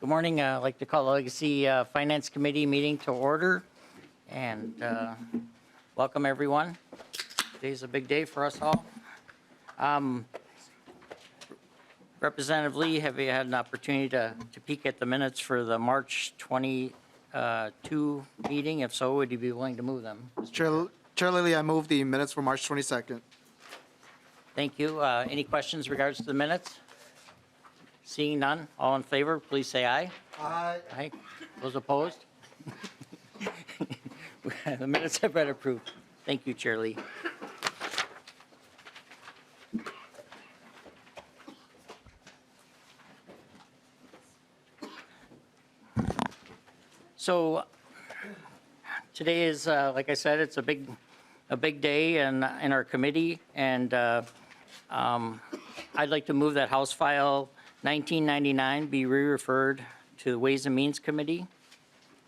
Good morning. I'd like to call the Legacy Finance Committee meeting to order and welcome everyone. Today's a big day for us all. Representative Lee, have you had an opportunity to peek at the minutes for the March 22 meeting? If so, would you be willing to move them? Chair Lillie, I move the minutes for March 22nd. Thank you. Any questions in regards to the minutes? Seeing none, all in favor, please say aye. Aye. Aye. Those opposed? The minutes have been approved. Thank you, Chair Lee. So today is, like I said, it's a big day in our committee, and I'd like to move that House File 1999 be re-referred to the Ways and Means Committee.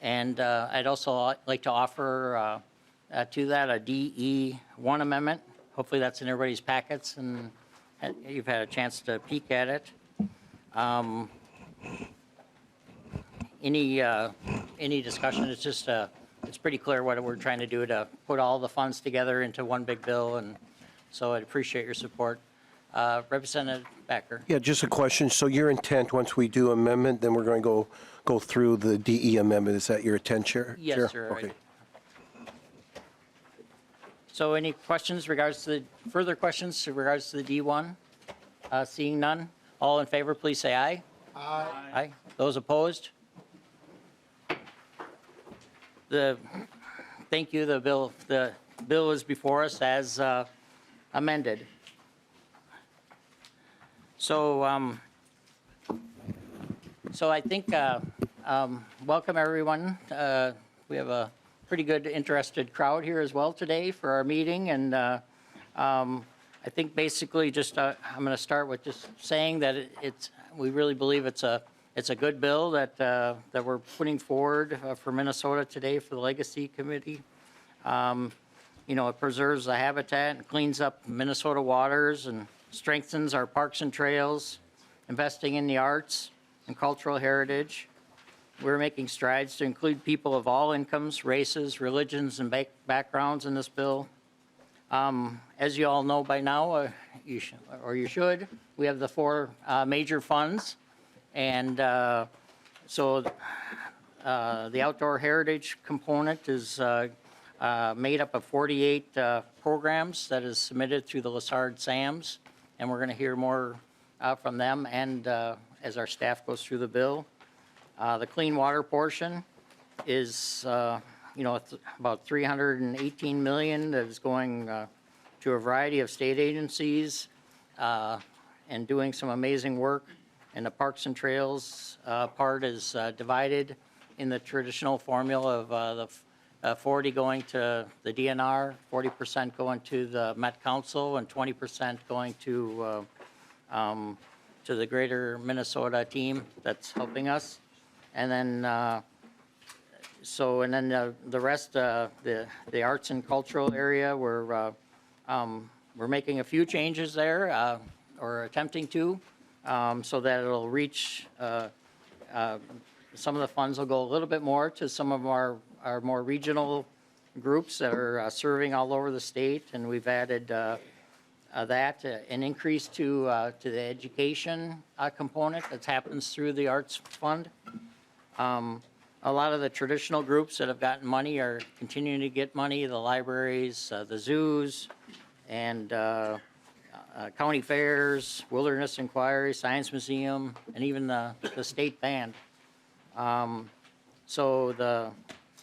And I'd also like to offer to that a DE1 amendment. Hopefully that's in everybody's packets and you've had a chance to peek at it. Any discussion? It's just it's pretty clear what we're trying to do to put all the funds together into one big bill, and so I'd appreciate your support. Representative Backer. Yeah, just a question. So your intent, once we do amendment, then we're going to go through the DE amendment. Is that your intent, Chair? Yes, sir. Okay. So any questions regards to further questions in regards to the D1? Seeing none, all in favor, please say aye. Aye. Aye. Those opposed? Thank you. The bill is before us as amended. So I think welcome everyone. We have a pretty good interested crowd here as well today for our meeting, and I think basically just I'm going to start with just saying that we really believe it's a good bill that we're putting forward for Minnesota today for the Legacy Committee. You know, it preserves the habitat and cleans up Minnesota waters and strengthens our parks and trails, investing in the arts and cultural heritage. We're making strides to include people of all incomes, races, religions, and backgrounds in this bill. As you all know by now, you should, we have the four major funds. And so the outdoor heritage component is made up of 48 programs that is submitted through the Lessard SAMs. And we're going to hear more from them and as our staff goes through the bill. The clean water portion is, you know, it's about $318 million that is going to a variety of state agencies and doing some amazing work. And the Parks and Trails part is divided in the traditional formula of the 40 going to the DNR, 40% going to the Met Council, and 20% going to the greater Minnesota team that's helping us. And then, the rest, the arts and cultural area, we're making a few changes there, or attempting to, so that it'll reach, some of the funds will go a little bit more to some of our more regional groups that are serving all over the state, and we've added an increase to the education component that happens through the Arts Fund. A lot of the traditional groups that have gotten money are continuing to get money, the libraries, the zoos, and county fairs, wilderness inquiry, science museum, and even the state band.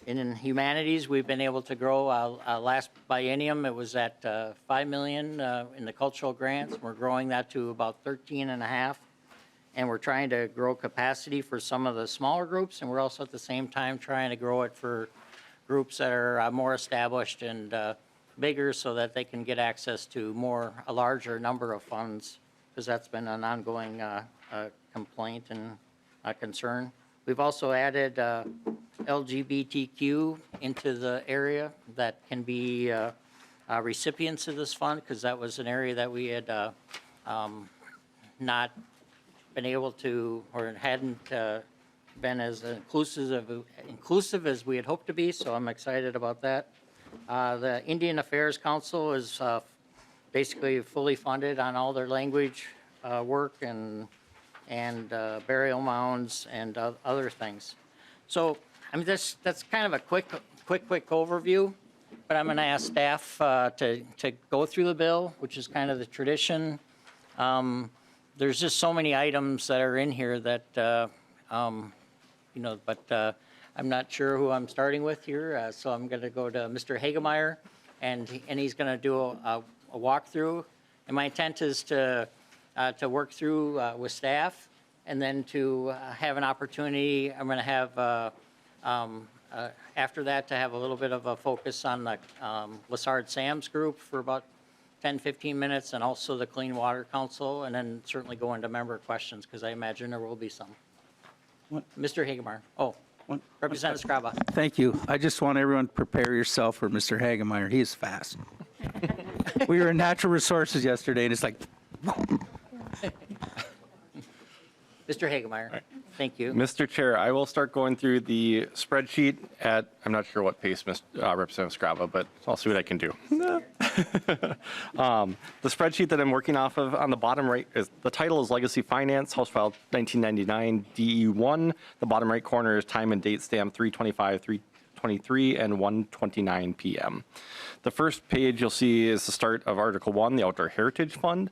In humanities, we've been able to grow. Last biennium, it was at $5 million in the cultural grants. We're growing that to about 13.5, and we're trying to grow capacity for some of the smaller groups, and we're also at the same time trying to grow it for groups that are more established and bigger, so that they can get access to a larger number of funds, because that's been an ongoing complaint and concern. We've also added LGBTQ into the area that can be recipients of this fund, because that was an area that we had not been able to, or hadn't been as inclusive as we had hoped to be, so I'm excited about that. The Indian Affairs Council is basically fully funded on all their language work and burial mounds and other things. So, I mean, that's kind of a quick overview, but I'm going to ask staff to go through the bill, which is kind of the tradition. There's just so many items that are in here that, you know, but I'm not sure who I'm starting with here, so I'm going to go to Mr. Hagemeyer, and he's going to do a walkthrough. And my intent is to work through with staff, and then to have an opportunity. I'm going to have after that to have a little bit of a focus on the Lessard Sam's group for about 10, 15 minutes, and also the Clean Water Council, and then certainly go into member questions, because I imagine there will be some. Mr. Hagemeyer. Oh, Representative Skraba. Thank you. I just want everyone to prepare yourself for Mr. Hagemeyer. He is fast. We were in natural resources yesterday, and it's like, Mr. Hagemeyer. Thank you. Mr. Chair, I will start going through the spreadsheet at, I'm not sure what pace, Representative Skraba, but I'll see what I can do. The spreadsheet that I'm working off of on the bottom right, is the title is Legacy Finance, House File 1999 DE1. The bottom right corner is time and date stamp 3/25, 3/23, and 1:29 p.m. The first page you'll see is the start of Article 1, the Outdoor Heritage Fund.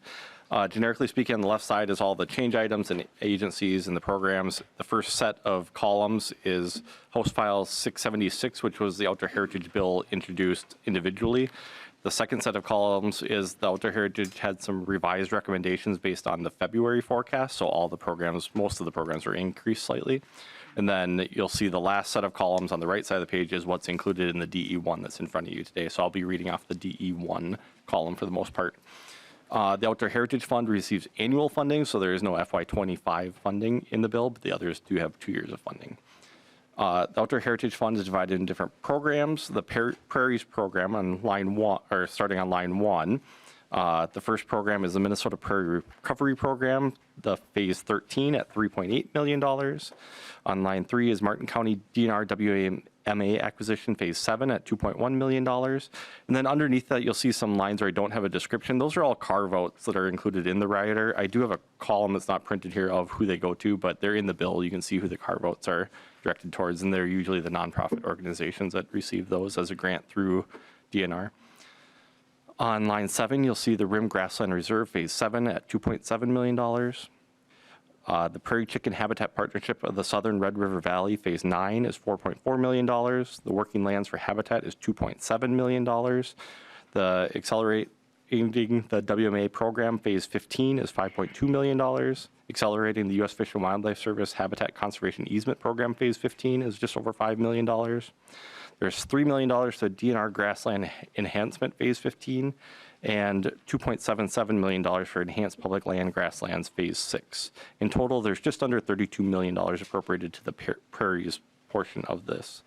Generically speaking, on the left side is all the change items and agencies and the programs. The first set of columns is House File 676, which was the Outdoor Heritage Bill introduced individually. The second set of columns is the Outdoor Heritage had some revised recommendations based on the February forecast, so all the programs, most of the programs were increased slightly. And then you'll see the last set of columns on the right side of the page is what's included in the DE1 that's in front of you today. So I'll be reading off the DE1 column for the most part. The Outdoor Heritage Fund receives annual funding, so there is no FY25 funding in the bill, but the others do have 2 years of funding. The Outdoor Heritage Fund is divided in different programs. The Prairies program on line 1, or starting on line 1, the first program is the Minnesota Prairie Recovery Program, the phase 13 at $3.8 million. On line 3 is Martin County DNR WMA acquisition phase 7 at $2.1 million. And then underneath that, you'll see some lines where I don't have a description. Those are all carve-outs that are included in the rider. I do have a column that's not printed here of who they go to, but they're in the bill. You can see who the carve-outs are directed towards, and they're usually the nonprofit organizations that receive those as a grant through DNR. On line 7, you'll see the Rim Grassland Reserve Phase 7 at $2.7 million. The Prairie Chicken Habitat Partnership of the Southern Red River Valley Phase 9 is $4.4 million. The Working Lands for Habitat is $2.7 million. The Accelerating the WMA Program Phase 15 is $5.2 million. Accelerating the U.S. Fish and Wildlife Service Habitat Conservation Easement Program Phase 15 is just over $5 million. There's $3 million to DNR Grassland Enhancement Phase 15 and $2.77 million for Enhanced Public Land Grasslands Phase 6. In total, there's just under $32 million appropriated to the prairies portion of this.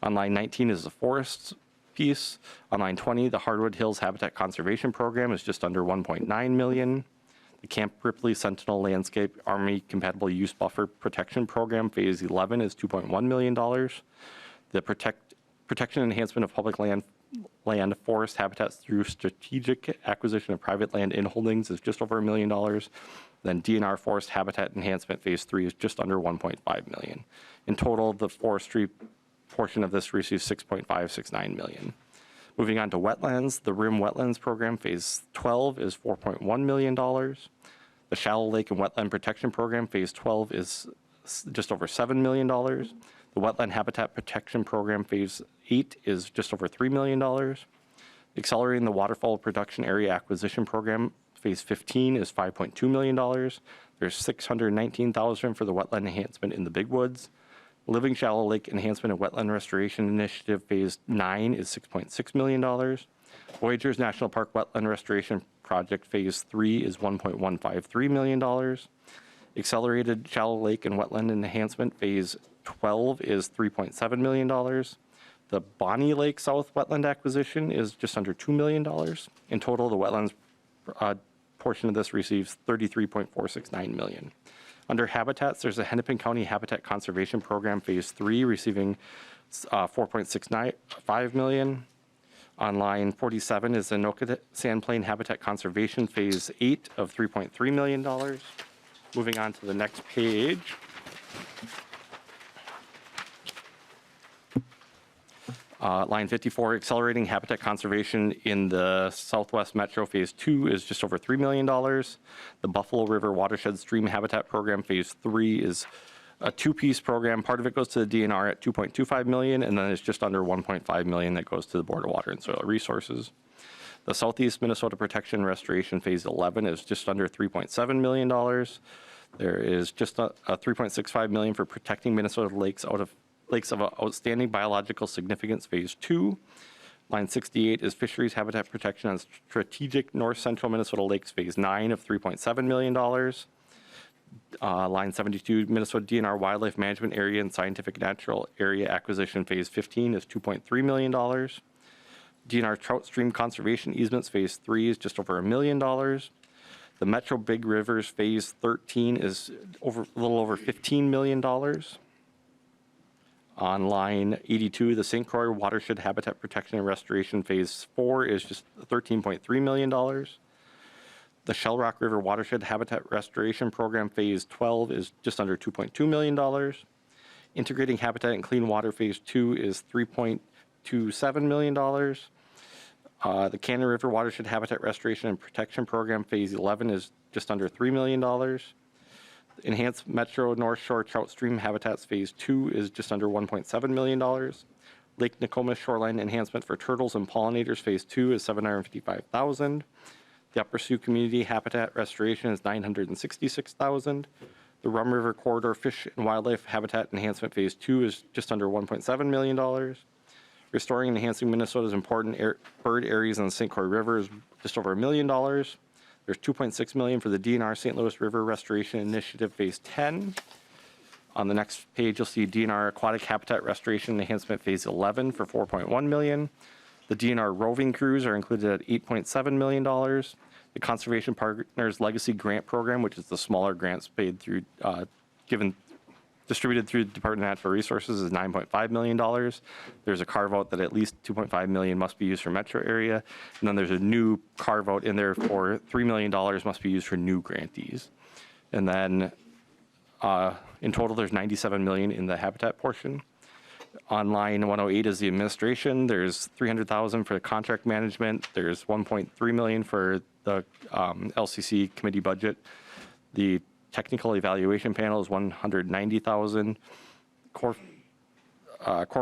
On line 19 is the forests piece. On line 20, the Hardwood Hills Habitat Conservation Program is just under $1.9 million. The Camp Ripley Sentinel Landscape Army Compatible Use Buffer Protection Program Phase 11 is $2.1 million. The Protection and Enhancement of Public Land Forest Habitats through Strategic Acquisition of Private Land in Holdings is just over $1 million. Then DNR Forest Habitat Enhancement Phase 3 is just under $1.5 million. In total, the forestry portion of this receives $6.569 million. Moving on to wetlands, the Rim Wetlands Program Phase 12 is $4.1 million. The Shallow Lake and Wetland Protection Program Phase 12 is just over $7 million. The Wetland Habitat Protection Program Phase 8 is just over $3 million. Accelerating the Waterfowl Production Area Acquisition Program Phase 15 is $5.2 million. There's $619,000 for the wetland enhancement in the Big Woods. Living Shallow Lake Enhancement and Wetland Restoration Initiative Phase 9 is $6.6 million. Voyageurs National Park Wetland Restoration Project Phase 3 is $1.153 million. Accelerated Shallow Lake and Wetland Enhancement Phase 12 is $3.7 million. The Bonnie Lake South Wetland Acquisition is just under $2 million. In total, the wetlands portion of this receives $33.469 million. Under habitats, there's a Hennepin County Habitat Conservation Program Phase 3 receiving 4.695 million. On line 47 is the Anoka Sandplain Habitat Conservation Phase 8 of $3.3 million. Moving on to the next page. Line 54, accelerating habitat conservation in the Southwest Metro Phase 2 is just over $3 million. The Buffalo River Watershed Stream Habitat Program Phase 3 is a two-piece program. Part of it goes to the DNR at $2.25 million, and then it's just under $1.5 million that goes to the Board of Water and Soil Resources. The Southeast Minnesota Protection Restoration Phase 11 is just under $3.7 million. There is just a $3.65 million for protecting Minnesota lakes of outstanding biological significance Phase 2. Line 68 is Fisheries Habitat Protection on Strategic North Central Minnesota Lakes Phase 9 of $3.7 million. Line 72, Minnesota DNR Wildlife Management Area and Scientific Natural Area Acquisition Phase 15 is $2.3 million. DNR Trout Stream Conservation Easements Phase 3 is just over $1 million. The Metro Big Rivers Phase 13 is a little over $15 million. On line 82, the St. Croix Watershed Habitat Protection and Restoration Phase 4 is just $13.3 million. The Shell Rock River Watershed Habitat Restoration Program Phase 12 is just under $2.2 million. Integrating Habitat and Clean Water Phase 2 is $3.27 million. The Cannon River Watershed Habitat Restoration and Protection Program Phase 11 is just under $3 million. Enhanced Metro North Shore Trout Stream Habitats Phase 2 is just under $1.7 million. Lake Nokomis Shoreline Enhancement for Turtles and Pollinators Phase 2 is $755,000. The Upper Sioux Community Habitat Restoration is $966,000. The Rum River Corridor Fish and Wildlife Habitat Enhancement Phase 2 is just under $1.7 million. Restoring and enhancing Minnesota's important bird areas on the St. Croix River is just over $1 million. There's $2.6 million for the DNR St. Louis River Restoration Initiative Phase 10. On the next page, you'll see DNR Aquatic Habitat Restoration Enhancement Phase 11 for $4.1 million. The DNR roving crews are included at $8.7 million. The Conservation Partners Legacy Grant Program, which is the smaller grants paid through, distributed through the Department of Natural Resources, is $9.5 million. There's a carve-out that at least $2.5 million must be used for metro area. And then there's a new carve-out in there for $3 million must be used for new grantees. And then in total, there's $97 million in the habitat portion. On line 108 is the administration. There's $300,000 for contract management. There's $1.3 million for the LCC committee budget. The technical evaluation panel is $190,000. Core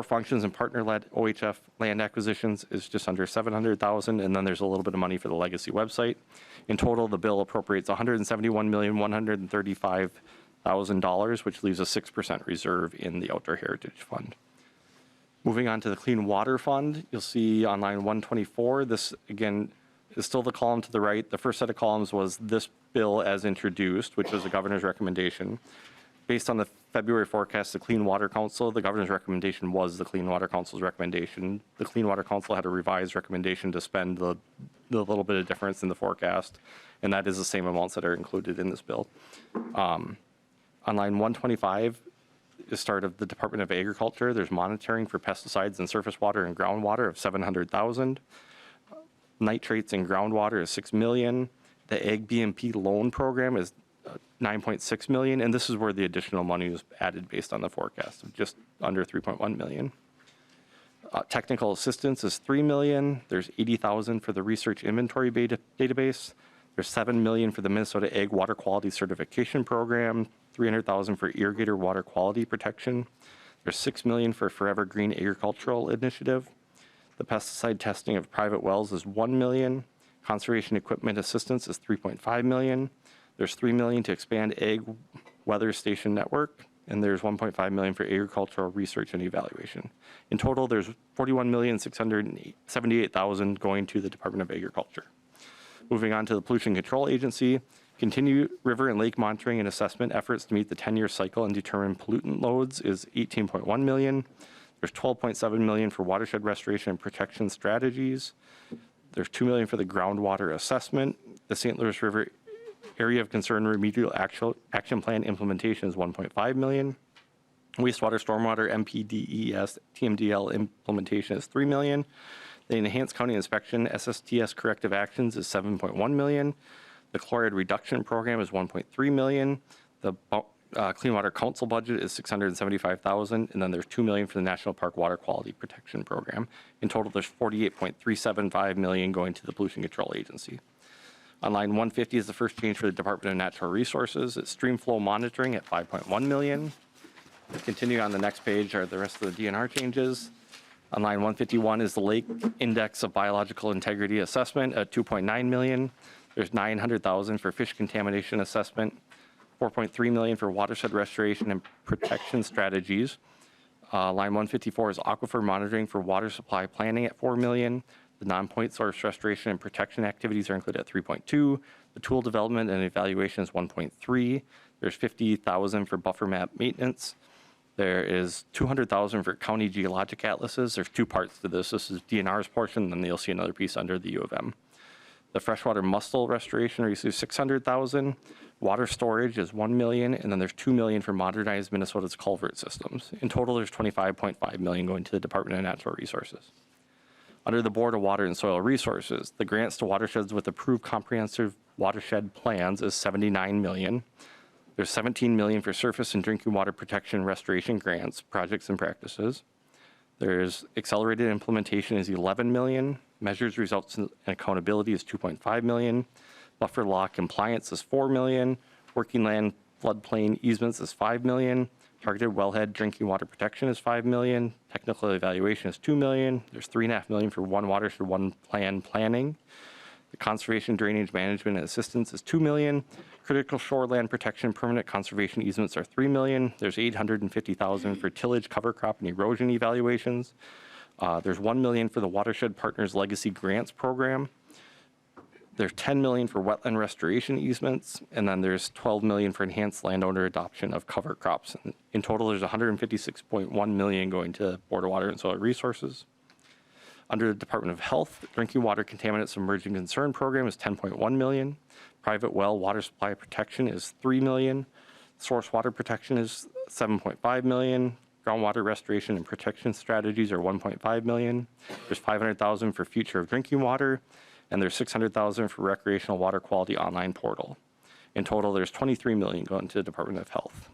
functions and partner-led OHF land acquisitions is just under $700,000, and then there's a little bit of money for the legacy website. In total, the bill appropriates $171,135,000, which leaves a 6% reserve in the Outdoor Heritage Fund. Moving on to the Clean Water Fund, you'll see on line 124, this again is still the column to the right. The first set of columns was this bill as introduced, which was the governor's recommendation. Based on the February forecast, the Clean Water Council, the governor's recommendation was the Clean Water Council's recommendation. The Clean Water Council had a revised recommendation to spend the little bit of difference in the forecast, and that is the same amounts that are included in this bill. On line 125, the start of the Department of Agriculture, there's monitoring for pesticides in surface water and groundwater of $700,000. Nitrates in groundwater is $6 million. The Ag BMP loan program is $9.6 million, and this is where the additional money was added based on the forecast of just under $3.1 million. Technical assistance is $3 million. There's $80,000 for the research inventory database. There's $7 million for the Minnesota Ag Water Quality Certification Program, $300,000 for irrigator water quality protection. There's $6 million for Forever Green Agricultural Initiative. The pesticide testing of private wells is $1 million. Conservation equipment assistance is $3.5 million. There's $3 million to expand Ag Weather Station Network, and there's $1.5 million for agricultural research and evaluation. In total, there's $41,678,000 going to the Department of Agriculture. Moving on to the Pollution Control Agency, continue river and lake monitoring and assessment efforts to meet the 10-year cycle and determine pollutant loads is $18.1 million. There's $12.7 million for watershed restoration and protection strategies. There's $2 million for the groundwater assessment. The St. Louis River area of concern remedial action plan implementation is 1.5 million. Wastewater, stormwater, MPDES, TMDL implementation is 3 million. The enhanced county inspection SSTS corrective actions is 7.1 million. The chloride reduction program is 1.3 million. The Clean Water Council budget is 675,000, and then there's 2 million for the National Park Water Quality Protection Program. In total, there's 48.375 million going to the Pollution Control Agency. On line 150 is the first change for the Department of Natural Resources. It's stream flow monitoring at 5.1 million. Continue on the next page are the rest of the DNR changes. On line 151 is the Lake Index of Biological Integrity Assessment at 2.9 million. There's 900,000 for fish contamination assessment, 4.3 million for watershed restoration and protection strategies. Line 154 is aquifer monitoring for water supply planning at 4 million. The non-point source restoration and protection activities are included at 3.2. The tool development and evaluation is 1.3. There's 50,000 for buffer map maintenance. There is 200,000 for county geologic atlases. There's two parts to this. This is DNR's portion, and then you'll see another piece under the U of M. The freshwater mussel restoration receives 600,000. Water storage is 1 million, and then there's 2 million for modernized Minnesota's culvert systems. In total, there's 25.5 million going to the Department of Natural Resources. Under the Board of Water and Soil Resources, the grants to watersheds with approved comprehensive watershed plans is 79 million. There's 17 million for surface and drinking water protection restoration grants, projects and practices. There's accelerated implementation is 11 million. Measures, results, and accountability is 2.5 million. Buffer law compliance is 4 million. Working land floodplain easements is 5 million. Targeted wellhead drinking water protection is 5 million. Technical evaluation is 2 million. There's 3.5 million for one watershed, one plan planning. The conservation drainage management and assistance is 2 million. Critical shoreland protection permanent conservation easements are 3 million. There's 850,000 for tillage, cover crop, and erosion evaluations. There's 1 million for the Watershed Partners Legacy Grants Program. There's 10 million for wetland restoration easements, and then there's 12 million for enhanced landowner adoption of cover crops. In total, there's 156.1 million going to Board of Water and Soil Resources. Under the Department of Health, drinking water contaminants emerging concern program is 10.1 million. Private well water supply protection is 3 million. Source water protection is 7.5 million. Groundwater restoration and protection strategies are 1.5 million. There's 500,000 for future of drinking water, and there's 600,000 for recreational water quality online portal. In total, there's 23 million going to the Department of Health.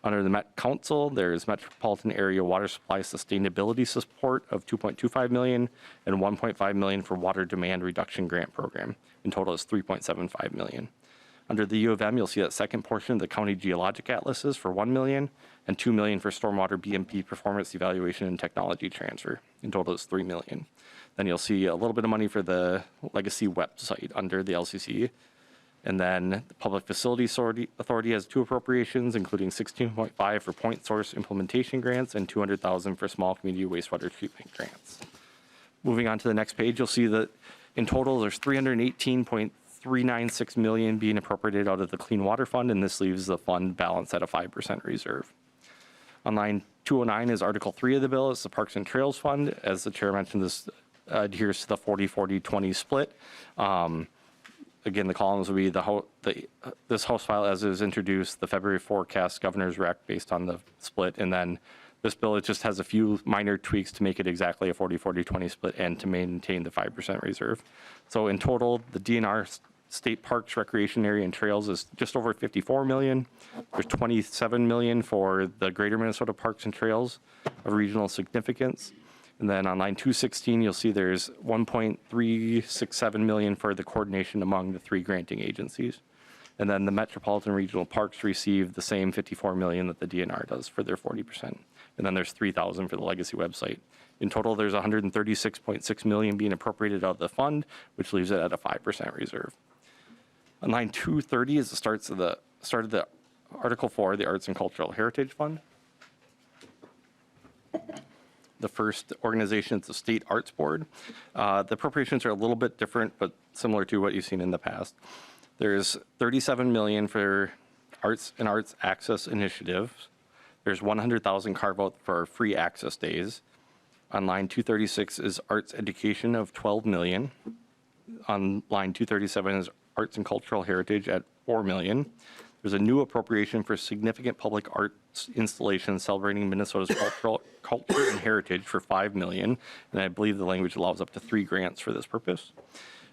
Under the Met Council, there's metropolitan area water supply sustainability support of 2.25 million and 1.5 million for water demand reduction grant program. In total, is 3.75 million. Under the U of M, you'll see that second portion of the county geologic atlases for 1 million and 2 million for stormwater BMP performance evaluation and technology transfer. In total, is 3 million. Then you'll see a little bit of money for the legacy website under the LCC. And then the Public Facilities Authority has two appropriations, including 16.5 for point source implementation grants and 200,000 for small community wastewater treatment grants. Moving on to the next page, you'll see that in total, there's 318.396 million being appropriated out of the Clean Water Fund, and this leaves the fund balance at a 5% reserve. On line 209 is Article 3 of the bill. It's the Parks and Trails Fund. As the chair mentioned, this adheres to the 40-40-20 split. Again, the columns will be this House file as it was introduced, the February forecast governor's rec based on the split, and then this bill, it just has a few minor tweaks to make it exactly a 40-40-20 split and to maintain the 5% reserve. So in total, the DNR state parks, recreation area, and trails is just over 54 million. There's 27 million for the greater Minnesota parks and trails of regional significance. And then on line 216, you'll see there's 1.367 million for the coordination among the three granting agencies. And then the Metropolitan Regional Parks receive the same 54 million that the DNR does for their 40%. And then there's 3,000 for the legacy website. In total, there's 136.6 million being appropriated out of the fund, which leaves it at a 5% reserve. On line 230 is the start of the Article 4, the Arts and Cultural Heritage Fund. The first organization is the State Arts Board. The appropriations are a little bit different, but similar to what you've seen in the past. There's 37 million for arts and arts access initiatives. There's 100,000 carve out for free access days. On line 236 is arts education of 12 million. On line 237 is arts and cultural heritage at $4 million. There's a new appropriation for significant public arts installations celebrating Minnesota's culture and heritage for $5 million. And I believe the language allows up to 3 grants for this purpose.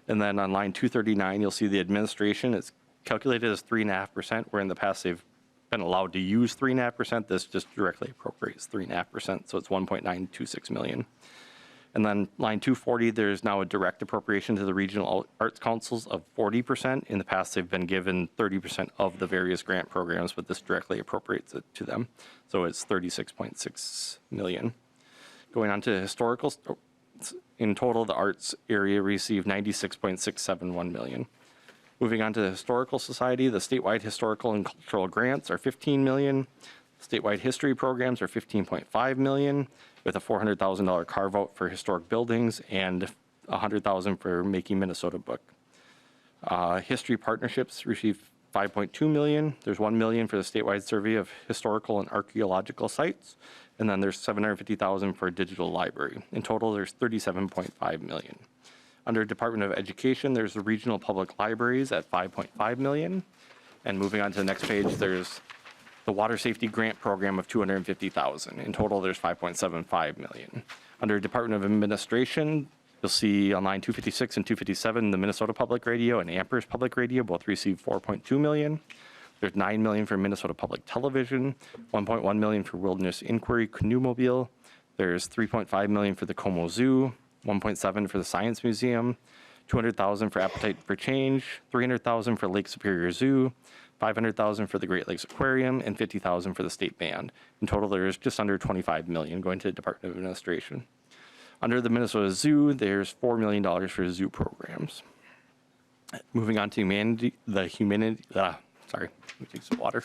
And then on line 239, you'll see the administration. It's calculated as 3.5%, where in the past they've been allowed to use 3.5%. This just directly appropriates 3.5%, so it's $1.926 million. And then line 240, there's now a direct appropriation to the regional arts councils of 40%. In the past, they've been given 30% of the various grant programs, but this directly appropriates it to them. So it's $36.6 million. Going on to historical, in total, the arts area received $96.671 million. Moving on to the Historical Society, the statewide historical and cultural grants are $15 million. Statewide history programs are $15.5 million, with a $400,000 carve-out for historic buildings and $100,000 for Making Minnesota book. History partnerships received $5.2 million. There's $1 million for the statewide survey of historical and archaeological sites, and then there's $750,000 for a digital library. In total, there's $37.5 million. Under Department of Education, there's the regional public libraries at $5.5 million. And moving on to the next page, there's the water safety grant program of $250,000. In total, there's $5.75 million. Under Department of Administration, you'll see on line 256 and 257, the Minnesota Public Radio and Amherst Public Radio both received $4.2 million. There's $9 million for Minnesota Public Television, $1.1 million for Wilderness Inquiry Canoe Mobile. There's $3.5 million for the Como Zoo, $1.7 million for the Science Museum, $200,000 for Appetite for Change, $300,000 for Lake Superior Zoo, $500,000 for the Great Lakes Aquarium, and $50,000 for the state band. In total, there's just under $25 million going to the Department of Administration. Under the Minnesota Zoo, there's $4 million for zoo programs. Moving on to sorry, let me take some water.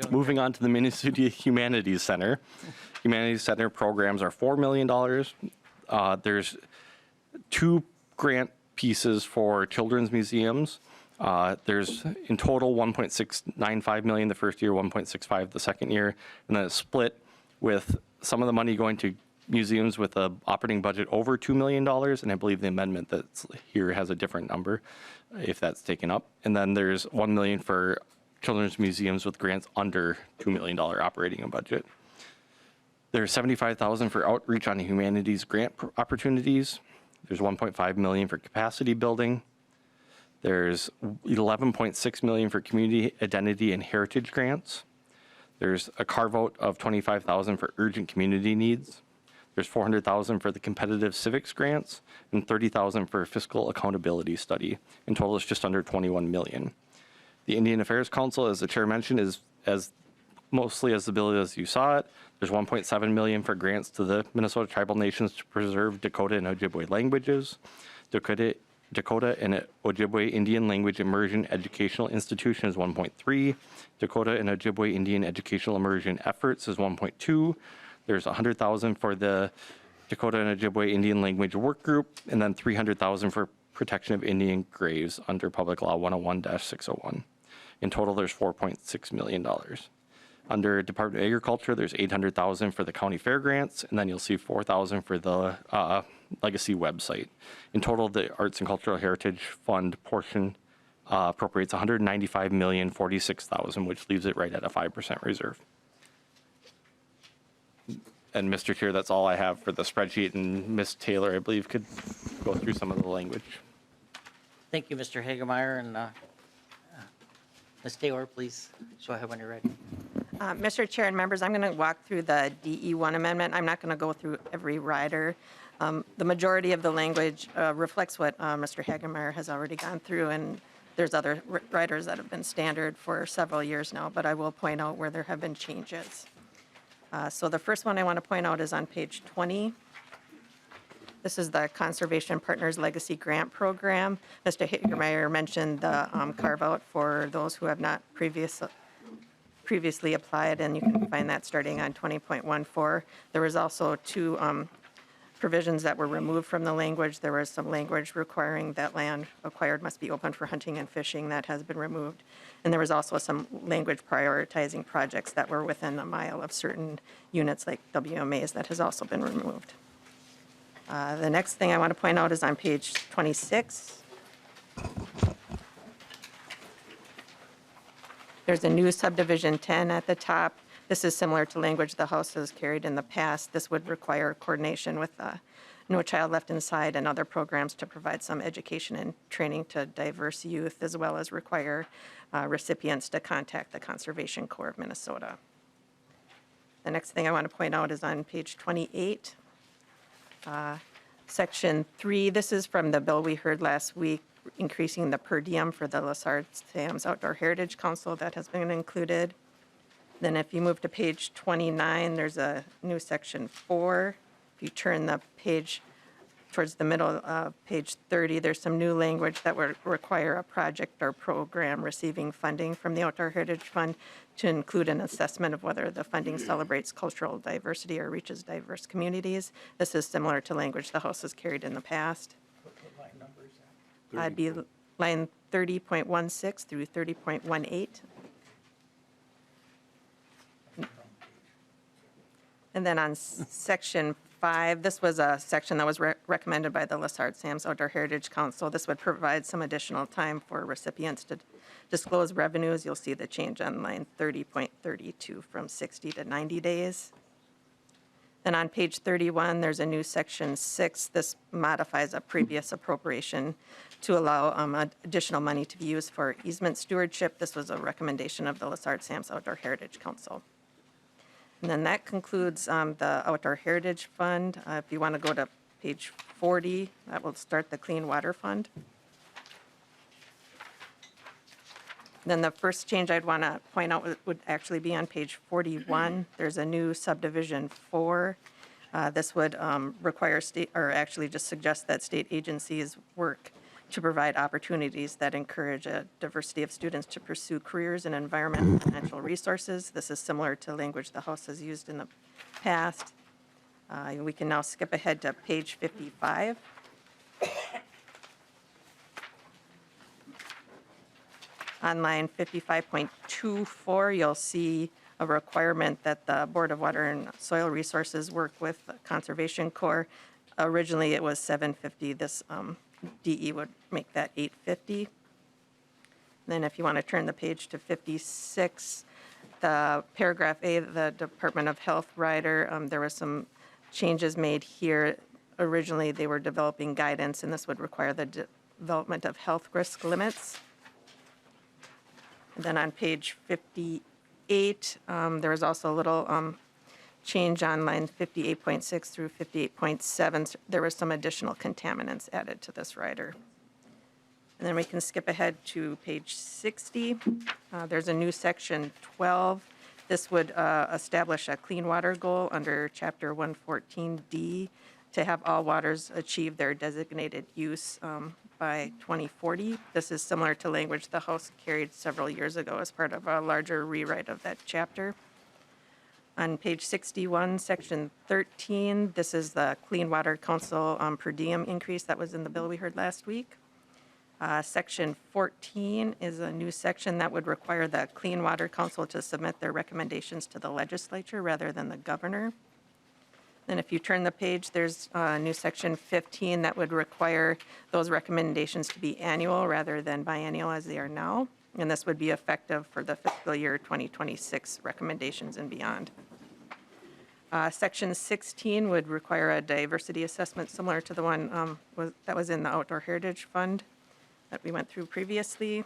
Moving on to the Minnesota Humanities Center. Humanities Center programs are $4 million. There's 2 grant pieces for children's museums. There's in total $1.695 million the first year, $1.65 the second year, and then it's split with some of the money going to museums with a operating budget over $2 million, and I believe the amendment that's here has a different number if that's taken up. And then there's $1 million for children's museums with grants under $2 million operating budget. There's $75,000 for outreach on humanities grant opportunities. There's $1.5 million for capacity building. There's $11.6 million for community identity and heritage grants. There's a carve-out of $25,000 for urgent community needs. There's $400,000 for the competitive civics grants and $30,000 for fiscal accountability study. In total, it's just under $21 million. The Indian Affairs Council, as the chair mentioned, is as mostly as the bill as you saw it. There's $1.7 million for grants to the Minnesota tribal nations to preserve Dakota and Ojibwe languages. Dakota and Ojibwe Indian Language Immersion Educational Institution is 1.3. Dakota and Ojibwe Indian Educational Immersion Efforts is 1.2. There's $100,000 for the Dakota and Ojibwe Indian Language Work Group, and then $300,000 for protection of Indian graves under Public Law 101-601. In total, there's $4.6 million. Under Department of Agriculture, there's $800,000 for the county fair grants, and then you'll see $4,000 for the legacy website. In total, the Arts and Cultural Heritage Fund portion appropriates $195,046,000, which leaves it right at a 5% reserve. And Mr. Chair, that's all I have for the spreadsheet, and Ms. Taylor, I believe, could go through some of the language. Thank you, Mr. Hagemeyer, and Ms. Taylor, please go ahead when you're ready. Mr. Chair and members, I'm going to walk through the DE1 amendment. I'm not going to go through every rider. The majority of the language reflects what Mr. Hagemeyer has already gone through, and there's other riders that have been standard for several years now, but I will point out where there have been changes. So the first one I want to point out is on page 20. This is the Conservation Partners Legacy Grant Program. Mr. Hagemeyer mentioned the carve-out for those who have not previously applied, and you can find that starting on 20.14. There was also 2 provisions that were removed from the language. There was some language requiring that land acquired must be open for hunting and fishing. That has been removed. And there was also some language prioritizing projects that were within a mile of certain units like WMAs that has also been removed. The next thing I want to point out is on page 26. There's a new subdivision 10 at the top. This is similar to language the House has carried in the past. This would require coordination with No Child Left Inside and other programs to provide some education and training to diverse youth, as well as require recipients to contact the Conservation Corps of Minnesota. The next thing I want to point out is on page 28, section 3. This is from the bill we heard last week, increasing the per diem for the Lessard-Sams Outdoor Heritage Council. That has been included. Then if you move to page 29, there's a new section 4. If you turn the page towards the middle of page 30, there's some new language that would require a project or program receiving funding from the Outdoor Heritage Fund to include an assessment of whether the funding celebrates cultural diversity or reaches diverse communities. This is similar to language the House has carried in the past. It'd be line 30.16 through 30.18. And then on section 5, this was a section that was recommended by the Lessard-Sams Outdoor Heritage Council. This would provide some additional time for recipients to disclose revenues. You'll see the change on line 30.32 from 60 to 90 days. Then on page 31, there's a new section 6. This modifies a previous appropriation to allow additional money to be used for easement stewardship. This was a recommendation of the Lessard-Sams Outdoor Heritage Council. And then that concludes the Outdoor Heritage Fund. If you want to go to page 40, that will start the Clean Water Fund. Then the first change I'd want to point out would actually be on page 41. There's a new subdivision 4. This would require state, or actually just suggest that state agencies work to provide opportunities that encourage a diversity of students to pursue careers in environmental and natural resources. This is similar to language the House has used in the past. We can now skip ahead to page 55. On line 55.24, you'll see a requirement that the Board of Water and Soil Resources work with the Conservation Corps. Originally, it was $750. This DE would make that $850. Then if you want to turn the page to 56, the paragraph A, the Department of Health rider, there was some changes made here. Originally, they were developing guidance, and this would require the development of health risk limits. And then on page 58, there was also a little change on line 58.6 through 58.7. There were some additional contaminants added to this rider. And then we can skip ahead to page 60. There's a new section 12. This would establish a clean water goal under Chapter 114D to have all waters achieve their designated use by 2040. This is similar to language the House carried several years ago as part of a larger rewrite of that chapter. On page 61, section 13, this is the Clean Water Council per diem increase that was in the bill we heard last week. Section 14 is a new section that would require the Clean Water Council to submit their recommendations to the legislature rather than the governor. Then if you turn the page, there's a new section 15 that would require those recommendations to be annual rather than biennial as they are now. And this would be effective for the fiscal year 2026 recommendations and beyond. Section 16 would require a diversity assessment similar to the one that was in the Outdoor Heritage Fund that we went through previously.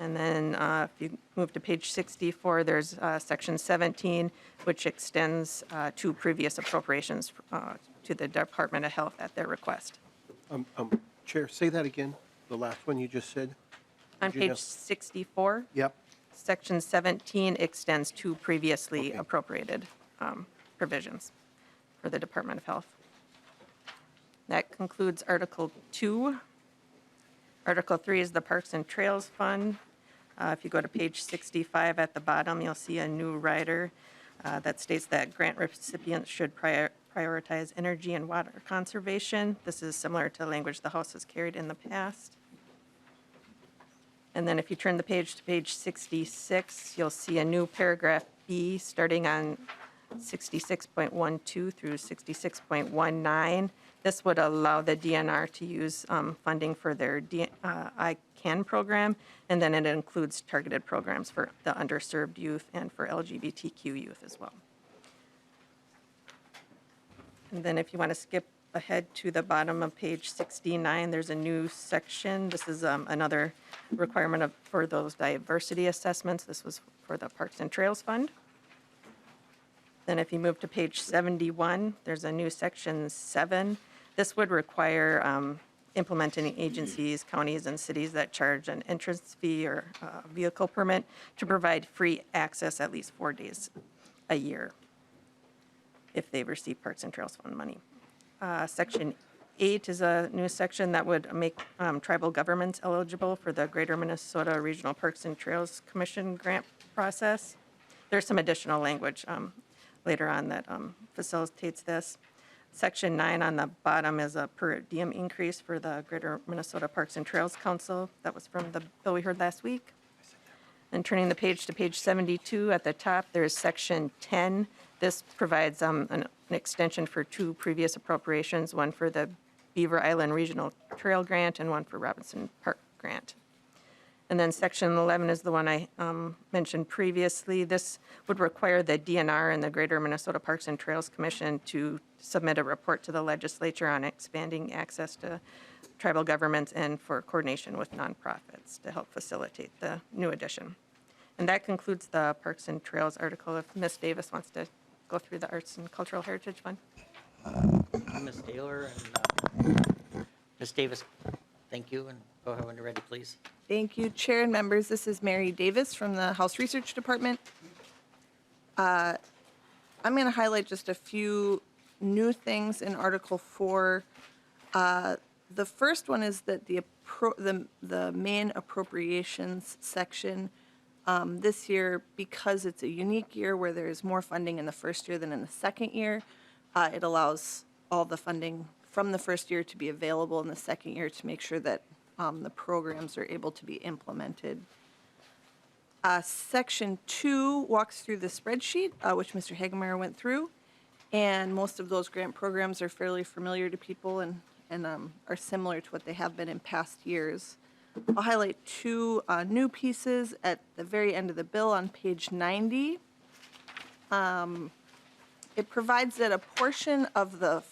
And then if you move to page 64, there's section 17, which extends two previous appropriations to the Department of Health at their request. Chair, say that again, the last one you just said. On page 64, Yep. section 17 extends two previously Okay. appropriated provisions for the Department of Health. That concludes Article 2. Article 3 is the Parks and Trails Fund. If you go to page 65 at the bottom, you'll see a new rider that states that grant recipients should prioritize energy and water conservation. This is similar to language the House has carried in the past. And then if you turn the page to page 66, you'll see a new paragraph B starting on 66.12 through 66.19. This would allow the DNR to use funding for their I Can program, and then it includes targeted programs for the underserved youth and for LGBTQ youth as well. And then if you want to skip ahead to the bottom of page 69, there's a new section. This is another requirement for those diversity assessments. This was for the Parks and Trails Fund. Then if you move to page 71, there's a new section 7. This would require implementing agencies, counties, and cities that charge an entrance fee or vehicle permit to provide free access at least 4 days a year if they receive Parks and Trails Fund money. Section 8 is a new section that would make tribal governments eligible for the Greater Minnesota Regional Parks and Trails Commission grant process. There's some additional language later on that facilitates this. Section 9 on the bottom is a per diem increase for the Greater Minnesota Parks and Trails Council. That was from the bill we heard last week. And turning the page to page 72, at the top, there's section 10. This provides an extension for 2 previous appropriations, one for the Beaver Island Regional Trail Grant and one for Robinson Park Grant. And then section 11 is the one I mentioned previously. This would require the DNR and the Greater Minnesota Parks and Trails Commission to submit a report to the legislature on expanding access to tribal governments and for coordination with nonprofits to help facilitate the new addition. And that concludes the Parks and Trails article. If Ms. Davis wants to go through the Arts and Cultural Heritage Fund. Ms. Taylor and Ms. Davis, thank you, and go ahead when you're ready, please. Thank you, Chair and members. This is Mary Davis from the House Research Department. I'm going to highlight just a few new things in Article 4. The first one is that the main appropriations section this year, because it's a unique year where there is more funding in the first year than in the second year, it allows all the funding from the first year to be available in the second year to make sure that the programs are able to be implemented. Section 2 walks through the spreadsheet, which Mr. Hagemeyer went through, and most of those grant programs are fairly familiar to people and are similar to what they have been in past years. I'll highlight 2 new pieces at the very end of the bill on page 90. It provides that a portion of the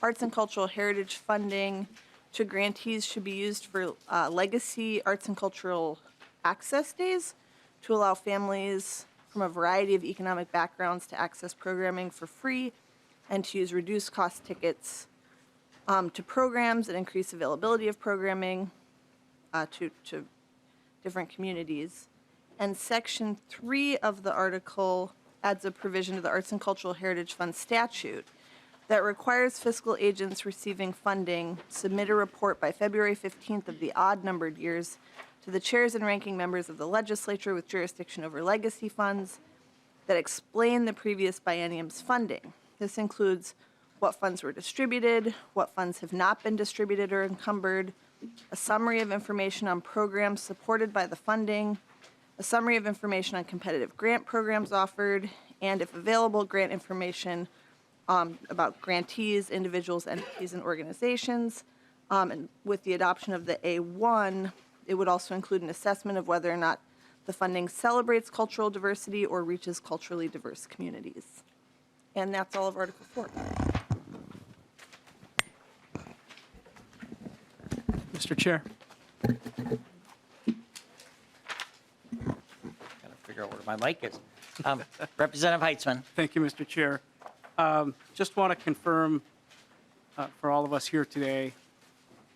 Arts and Cultural Heritage funding to grantees should be used for legacy arts and cultural access days to allow families from a variety of economic backgrounds to access programming for free and to use reduced cost tickets to programs and increase availability of programming to different communities. And Section 3 of the article adds a provision to the Arts and Cultural Heritage Fund statute that requires fiscal agents receiving funding submit a report by February 15th of the odd-numbered years to the chairs and ranking members of the legislature with jurisdiction over legacy funds that explain the previous biennium's funding. This includes what funds were distributed, what funds have not been distributed or encumbered, a summary of information on programs supported by the funding, a summary of information on competitive grant programs offered, and if available, grant information about grantees, individuals, entities, and organizations. And with the adoption of the A1, it would also include an assessment of whether or not the funding celebrates cultural diversity or reaches culturally diverse communities. And that's all of Article 4. Mr. Chair. Gotta figure out where my mic is. Representative Heitzman. Thank you, Mr. Chair. Just want to confirm for all of us here today,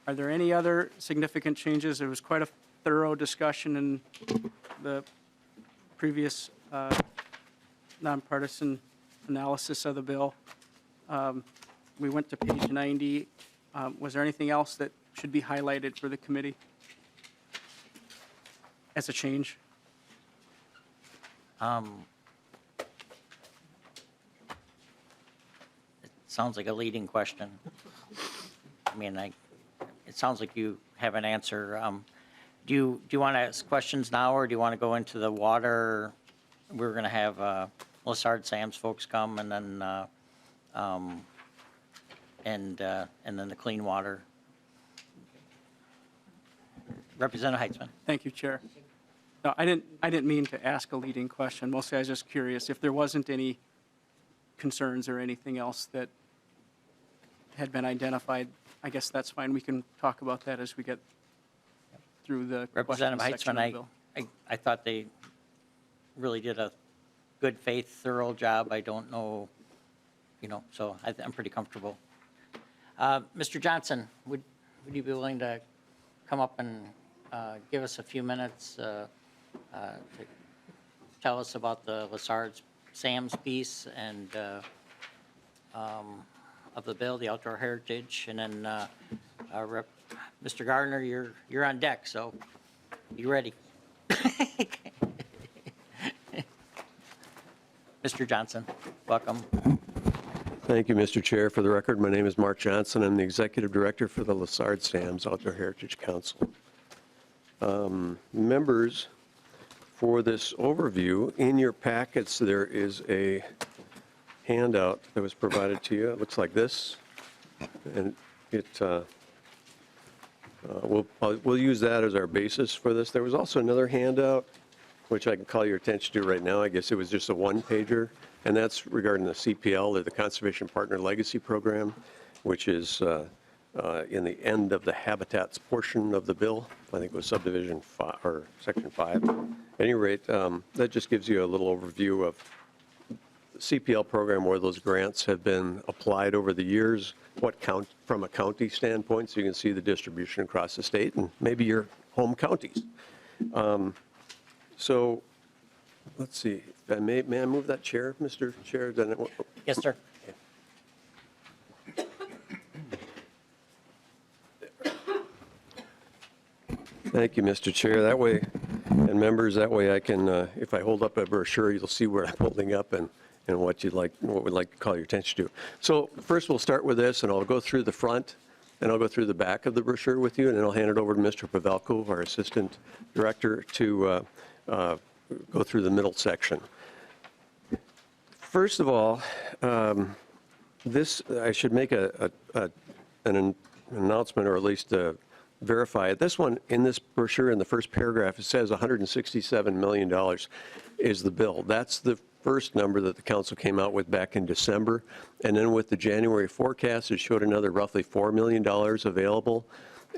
are there any other significant changes? There was quite a thorough discussion in the previous nonpartisan analysis of the bill. We went to page 90. Was there anything else that should be highlighted for the committee as a change? It sounds like a leading question. I mean, it sounds like you have an answer. Do you want to ask questions now, or do you want to go into the water? We're going to have Lessard Sam's folks come, and then the clean water. Representative Heitzman. Thank you, Chair. No, I didn't mean to ask a leading question. Mostly I was just curious if there wasn't any concerns or anything else that had been identified. I guess that's fine. We can talk about that as we get through the questions Representative section of the Heitzman, bill. I thought they really did a good faith, thorough job. I don't know, so I'm pretty comfortable. Mr. Johnson, would you be willing to come up and give us a few minutes to tell us about the Lessard's Sam's piece and of the bill, the outdoor heritage, and then Mr. Gardner, you're on deck, so you ready? Mr. Johnson, welcome. Thank you, Mr. Chair. For the record, my name is Mark Johnson. I'm the Executive Director for the Lessard Sam's Outdoor Heritage Council. Members, for this overview, in your packets there is a handout that was provided to you. It looks like this, and we'll use that as our basis for this. There was also another handout, which I can call your attention to right now. I guess it was just a one-pager, and that's regarding the CPL, or the Conservation Partner Legacy Program, which is in the end of the habitats portion of the bill. I think it was subdivision 5 or section 5. At any rate, that just gives you a little overview of the CPL program, where those grants have been applied over the years, from a county standpoint, so you can see the distribution across the state and maybe your home counties. So let's see, if I may I move that chair, Mr. Chair? Yes, sir. Thank you, Mr. Chair. That way, and members, that way I can, if I hold up a brochure, you'll see where I'm holding up and what we'd like to call your attention to. So first we'll start with this, and I'll go through the front, and I'll go through the back of the brochure with you, and then I'll hand it over to Mr. Pavelko, our Assistant Director, to go through the middle section. First of all, I should make an announcement, or at least verify it. This one, in this brochure, in the first paragraph, it says $167 million is the bill. That's the first number that the council came out with back in December. And then with the January forecast, it showed another roughly $4 million available.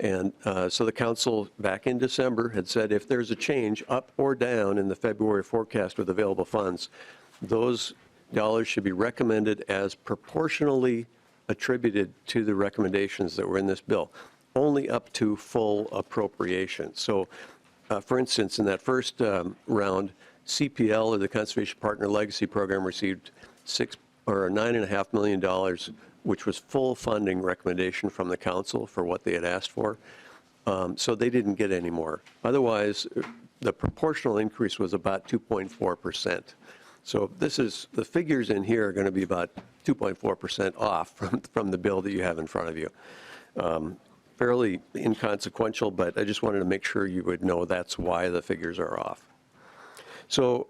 And so the council back in December had said if there's a change up or down in the February forecast with available funds, those dollars should be recommended as proportionally attributed to the recommendations that were in this bill, only up to full appropriation. So for instance, in that first round, CPL, or the Conservation Partner Legacy Program, received $9.5 million, which was full funding recommendation from the council for what they had asked for. So they didn't get any more. Otherwise, the proportional increase was about 2.4%. So the figures in here are going to be about 2.4% off from the bill that you have in front of you. Fairly inconsequential, but I just wanted to make sure you would know that's why the figures are off. So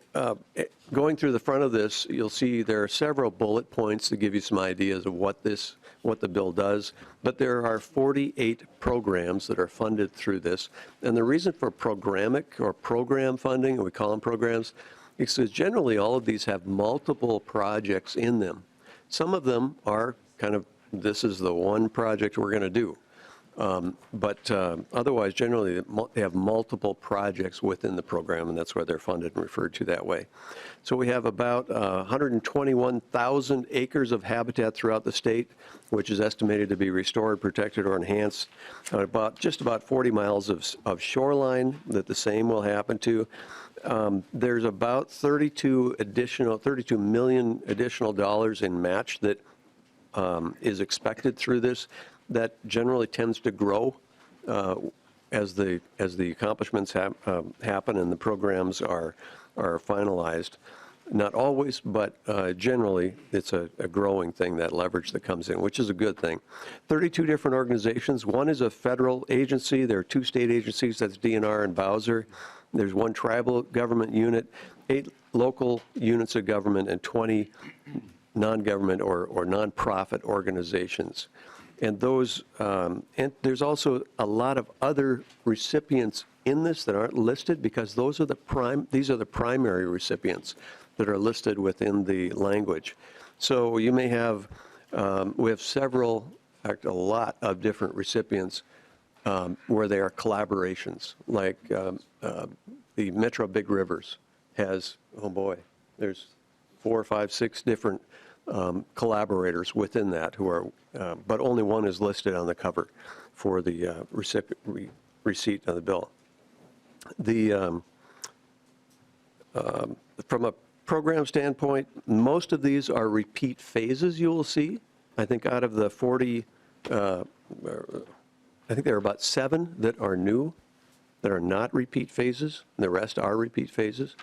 going through the front of this, you'll see there are several bullet points to give you some ideas of what the bill does, but there are 48 programs that are funded through this. And the reason for programmatic or program funding, we call them programs, is because generally all of these have multiple projects in them. Some of them are kind of, this is the one project we're going to do. But otherwise, generally, they have multiple projects within the program, and that's why they're funded and referred to that way. So we have about 121,000 acres of habitat throughout the state, which is estimated to be restored, protected, or enhanced. Just about 40 miles of shoreline that the same will happen to. There's about 32 million additional dollars in match that is expected through this. That generally tends to grow as the accomplishments happen and the programs are finalized. Not always, but generally it's a growing thing, that leverage that comes in, which is a good thing. 32 different organizations. One is a federal agency. There are 2 state agencies, that's DNR and Bowser. There's 1 tribal government unit, 8 local units of government, and 20 non-government or nonprofit organizations. And those, and there's also a lot of other recipients in this that aren't listed because these are the primary recipients that are listed within the language. So you may have, we have several, in fact, a lot of different recipients where they are collaborations, like the Metro Big Rivers has, oh boy, there's 4, 5, 6 different collaborators within that who are, but only one is listed on the cover for the receipt of the bill. From a program standpoint, most of these are repeat phases you will see. I think out of the 40, I think there are about 7 that are new, that are not repeat phases. The rest are repeat phases.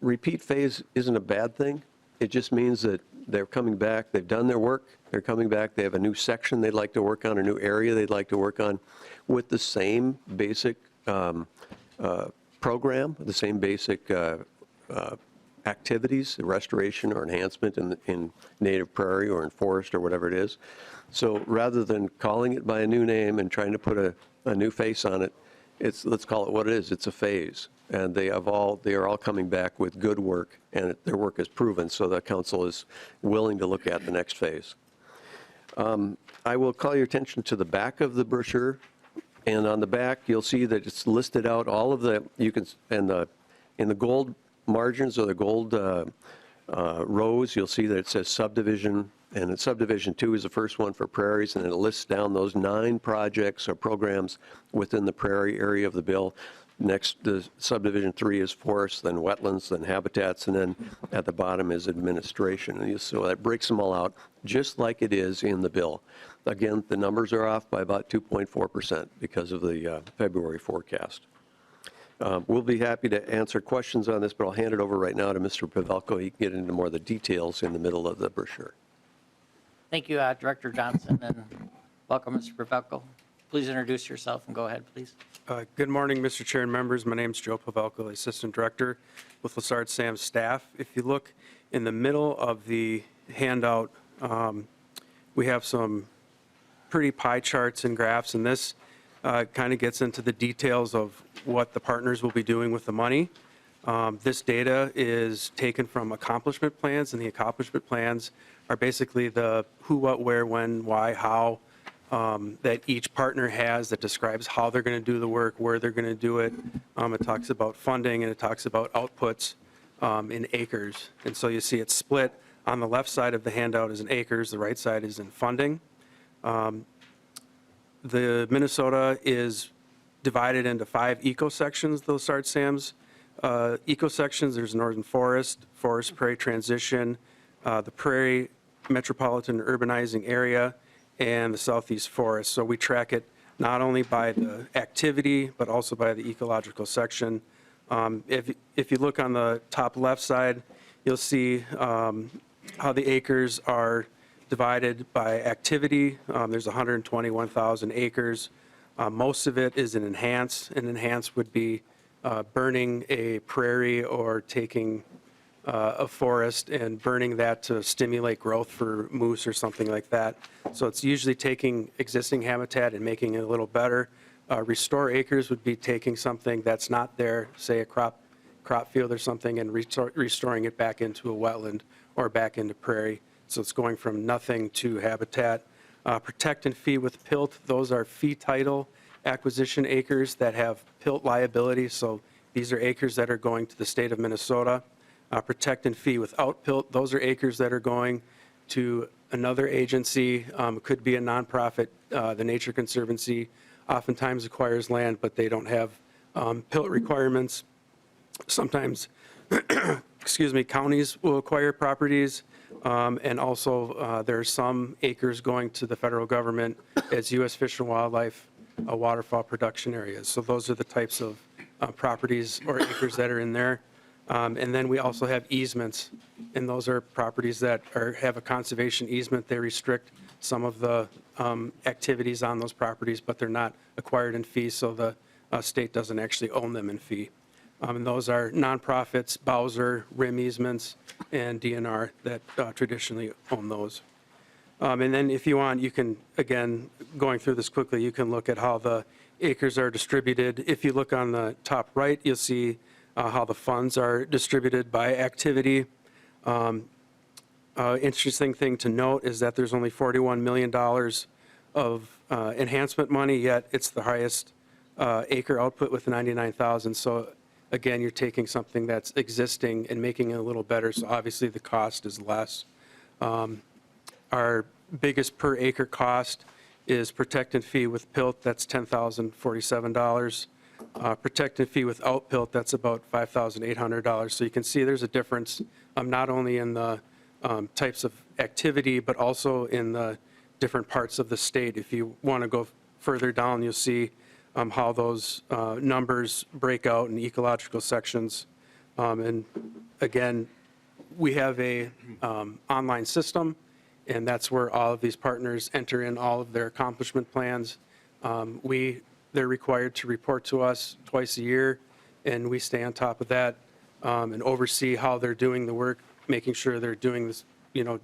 Repeat phase isn't a bad thing. It just means that they're coming back, they've done their work, they're coming back, they have a new section they'd like to work on, a new area they'd like to work on with the same basic program, the same basic activities, restoration or enhancement in native prairie or in forest or whatever it is. So rather than calling it by a new name and trying to put a new face on it, let's call it what it is. It's a phase. And they are all coming back with good work, and their work is proven, so the council is willing to look at the next phase. I will call your attention to the back of the brochure, and on the back you'll see that it's listed out all of the, you can, and in the gold margins or the gold rows, you'll see that it says subdivision, and subdivision 2 is the first one for prairies, and it lists down those 9 projects or programs within the prairie area of the bill. Next, the subdivision 3 is forests, then wetlands, then habitats, and then at the bottom is administration. And so that breaks them all out, just like it is in the bill. Again, the numbers are off by about 2.4% because of the February forecast. We'll be happy to answer questions on this, but I'll hand it over right now to Mr. Pavelko. He can get into more of the details in the middle of the brochure. Thank you, Director Johnson, and welcome, Mr. Pavelko. Please introduce yourself and go ahead, please. Good morning, Mr. Chair and members. My name is Joe Pavelko, Assistant Director with Lessard Sam's staff. If you look in the middle of the handout, we have some pretty pie charts and graphs, and this kind of gets into the details of what the partners will be doing with the money. This data is taken from accomplishment plans, and the accomplishment plans are basically the who, what, where, when, why, how, that each partner has that describes how they're going to do the work, where they're going to do it. It talks about funding, and it talks about outputs in acres. And so you see it's split. On the left side of the handout is in acres, the right side is in funding. The Minnesota is divided into 5 eco-sections, those Lessard Sam's eco-sections. There's northern forest, forest prairie transition, the prairie metropolitan urbanizing area, and the southeast forest. So we track it not only by the activity, but also by the ecological section. If you look on the top left side, you'll see how the acres are divided by activity. There's 121,000 acres. Most of it is an enhance. An enhance would be burning a prairie or taking a forest and burning that to stimulate growth for moose or something like that. So it's usually taking existing habitat and making it a little better. Restore acres would be taking something that's not there, say a crop field or something, and restoring it back into a wetland or back into prairie. So it's going from nothing to habitat. Protect and fee with PILT, those are fee title acquisition acres that have PILT liability. So these are acres that are going to the state of Minnesota. Protect and fee without PILT, those are acres that are going to another agency. Could be a nonprofit. The Nature Conservancy oftentimes acquires land, but they don't have PILT requirements. Sometimes, excuse me, counties will acquire properties. And also, there are some acres going to the federal government as U.S. Fish and Wildlife waterfowl production areas. So those are the types of properties or acres that are in there. And then we also have easements, and those are properties that have a conservation easement. They restrict some of the activities on those properties, but they're not acquired in fee, so the state doesn't actually own them in fee. And those are nonprofits, Bowser, RIM easements, and DNR that traditionally own those. And then if you want, you can, again, going through this quickly, you can look at how the acres are distributed. If you look on the top right, you'll see how the funds are distributed by activity. Interesting thing to note is that there's only $41 million of enhancement money, yet it's the highest acre output with 99,000. So again, you're taking something that's existing and making it a little better, so obviously the cost is less. Our biggest per acre cost is protected fee with PILT, that's $10,047. Protected fee without PILT, that's about $5,800. So you can see there's a difference, not only in the types of activity, but also in the different parts of the state. If you want to go further down, you'll see how those numbers break out in ecological sections. And again, we have a online system, and that's where all of these partners enter in all of their accomplishment plans. They're required to report to us twice a year, and we stay on top of that and oversee how they're doing the work, making sure they're doing this,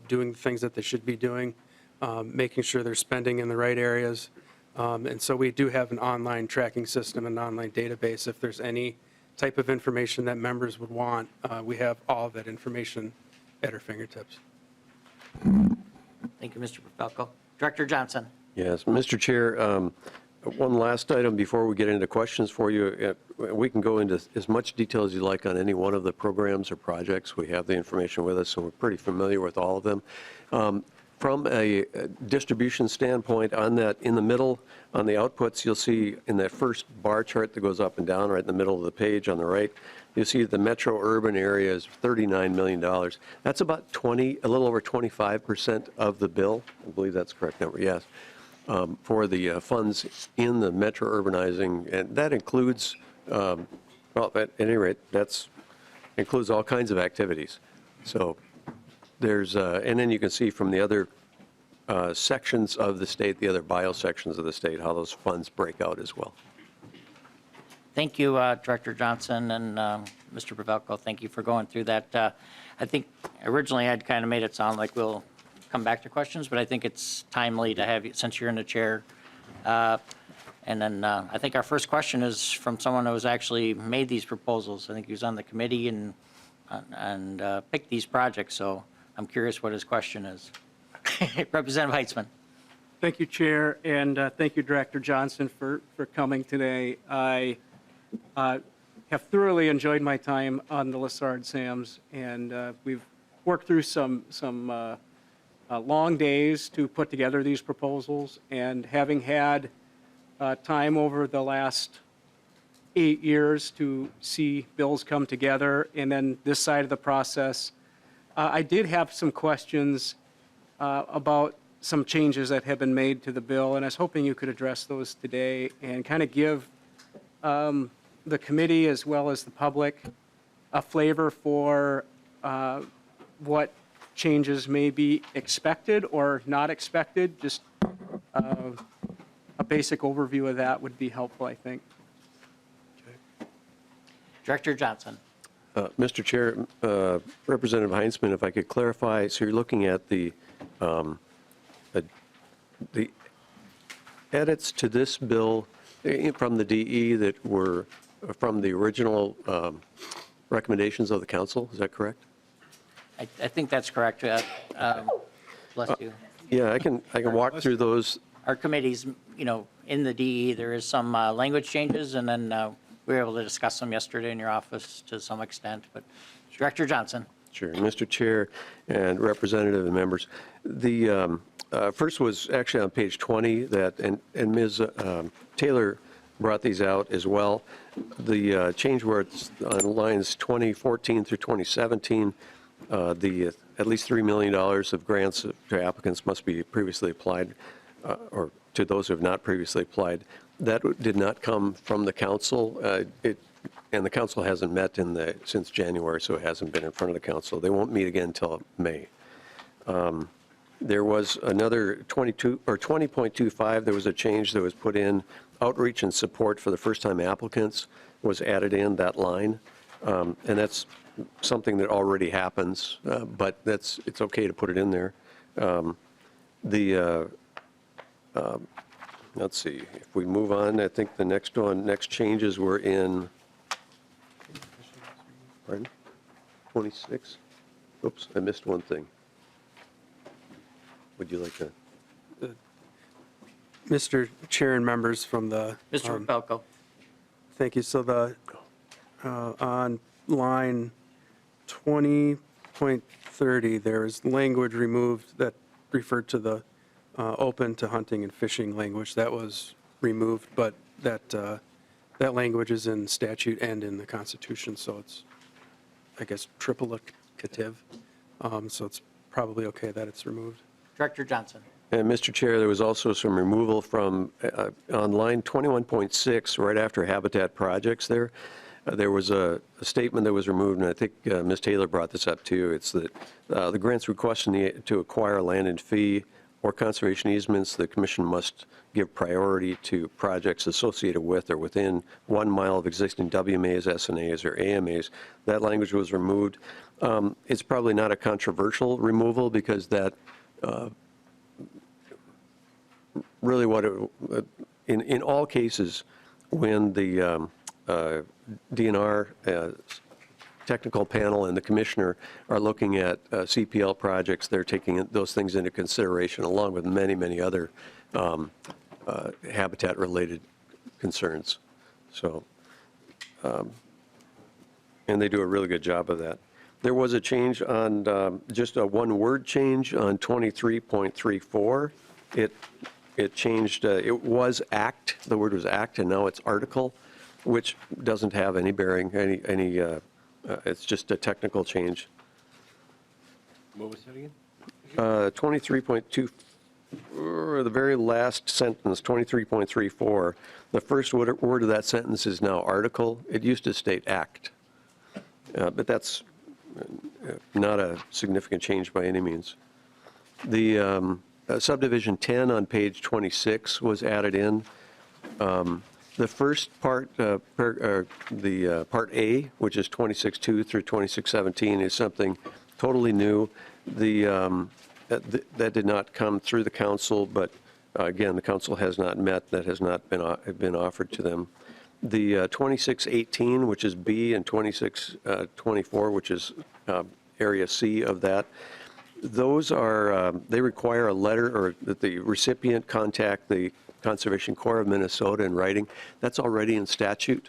doing the things that they should be doing, making sure they're spending in the right areas. And so we do have an online tracking system, an online database. If there's any type of information that members would want, we have all of that information at our fingertips. Thank you, Mr. Falco. Director Johnson. Yes, Mr. Chair, one last item before we get into questions for you. We can go into as much detail as you like on any one of the programs or projects. We have the information with us, so we're pretty familiar with all of them. From a distribution standpoint, on that, in the middle, on the outputs, you'll see in that first bar chart that goes up and down right in the middle of the page on the right, you'll see the metro urban area is $39 million. That's about a little over 25% of the bill. I believe that's the correct number, yes. For the funds in the metro urbanizing, and that includes, well, at any rate, that's includes all kinds of activities. So there's, and then you can see from the other sections of the state, the other biosections of the state, how those funds break out as well. Thank you, Director Johnson and Mr. Pavelko. Thank you for going through that. I think originally I'd kind of made it sound like we'll come back to questions, but I think it's timely to have you, since you're in the chair. And then I think our first question is from someone who's actually made these proposals. I think he was on the committee and picked these projects, so I'm curious what his question is. Representative Heitzman. Thank you, Chair, and thank you, Director Johnson, for coming today. I have thoroughly enjoyed my time on the Lessard SAMs, and we've worked through some long days to put together these proposals, and having had time over the last 8 years to see bills come together, and then this side of the process, I did have some questions about some changes that have been made to the bill, and I was hoping you could address those today and kind of give the committee as well as the public a flavor for what changes may be expected or not expected. Just a basic overview of that would be helpful, I think. Director Johnson. Mr. Chair, Representative Heitzman, if I could clarify, so you're looking at the edits to this bill from the DE that were from the original recommendations of the council, is that correct? I think that's correct. Bless you. Yeah, I can walk through those. Our committees, in the DE, there is some language changes, and then we were able to discuss them yesterday in your office to some extent. But Director Johnson. Sure, Mr. Chair and representative and members. The first was actually on page 20 that, and Ms. Taylor brought these out as well. The change where it's on lines 2014 through 2017, the at least $3 million of grants to applicants must be previously applied, or to those who have not previously applied. That did not come from the council. And the council hasn't met since January, so it hasn't been in front of the council. They won't meet again until May. There was another 20.25. There was a change that was put in. Outreach and support for the first-time applicants was added in that line, and that's something that already happens, but it's okay to put it in there. Let's see, if we move on, I think the next changes were in, pardon, 26? Oops, I missed one thing. Would you like to? Mr. Chair and members from the. Mr. Falco. Thank you. So on line 20.30, there is language removed that referred to the open to hunting and fishing language. That was removed, but that language is in statute and in the Constitution, so it's, I guess, triplicative. So it's probably okay that it's removed. Director Johnson. And Mr. Chair, there was also some removal from, on line 21.6, right after habitat projects there, there was a statement that was removed, and I think Ms. Taylor brought this up too. It's that the grants requesting to acquire land and fee or conservation easements, the commission must give priority to projects associated with or within 1 mile of existing WMAs, SNAs, or AMAs. That language was removed. It's probably not a controversial removal because that really what it, in all cases, when the DNR technical panel and the commissioner are looking at CPL projects, they're taking those things into consideration along with many, many other habitat-related concerns. So, and they do a really good job of that. There was a change on, just a one-word change on 23.34. It changed, it was act, the word was act, and now it's article, which doesn't have any bearing, it's just a technical change. What was that again? 23.2, the very last sentence, 23.34, the first word of that sentence is now article. It used to state act, but that's not a significant change by any means. The subdivision 10 on page 26 was added in. The first part, the part A, which is 26.2 through 26.17, is something totally new. That did not come through the council, but again, the council has not met. That has not been offered to them. The 26.18, which is B, and 26.24, which is area C of that, those are, they require a letter or that the recipient contact the Conservation Corps of Minnesota in writing. That's already in statute.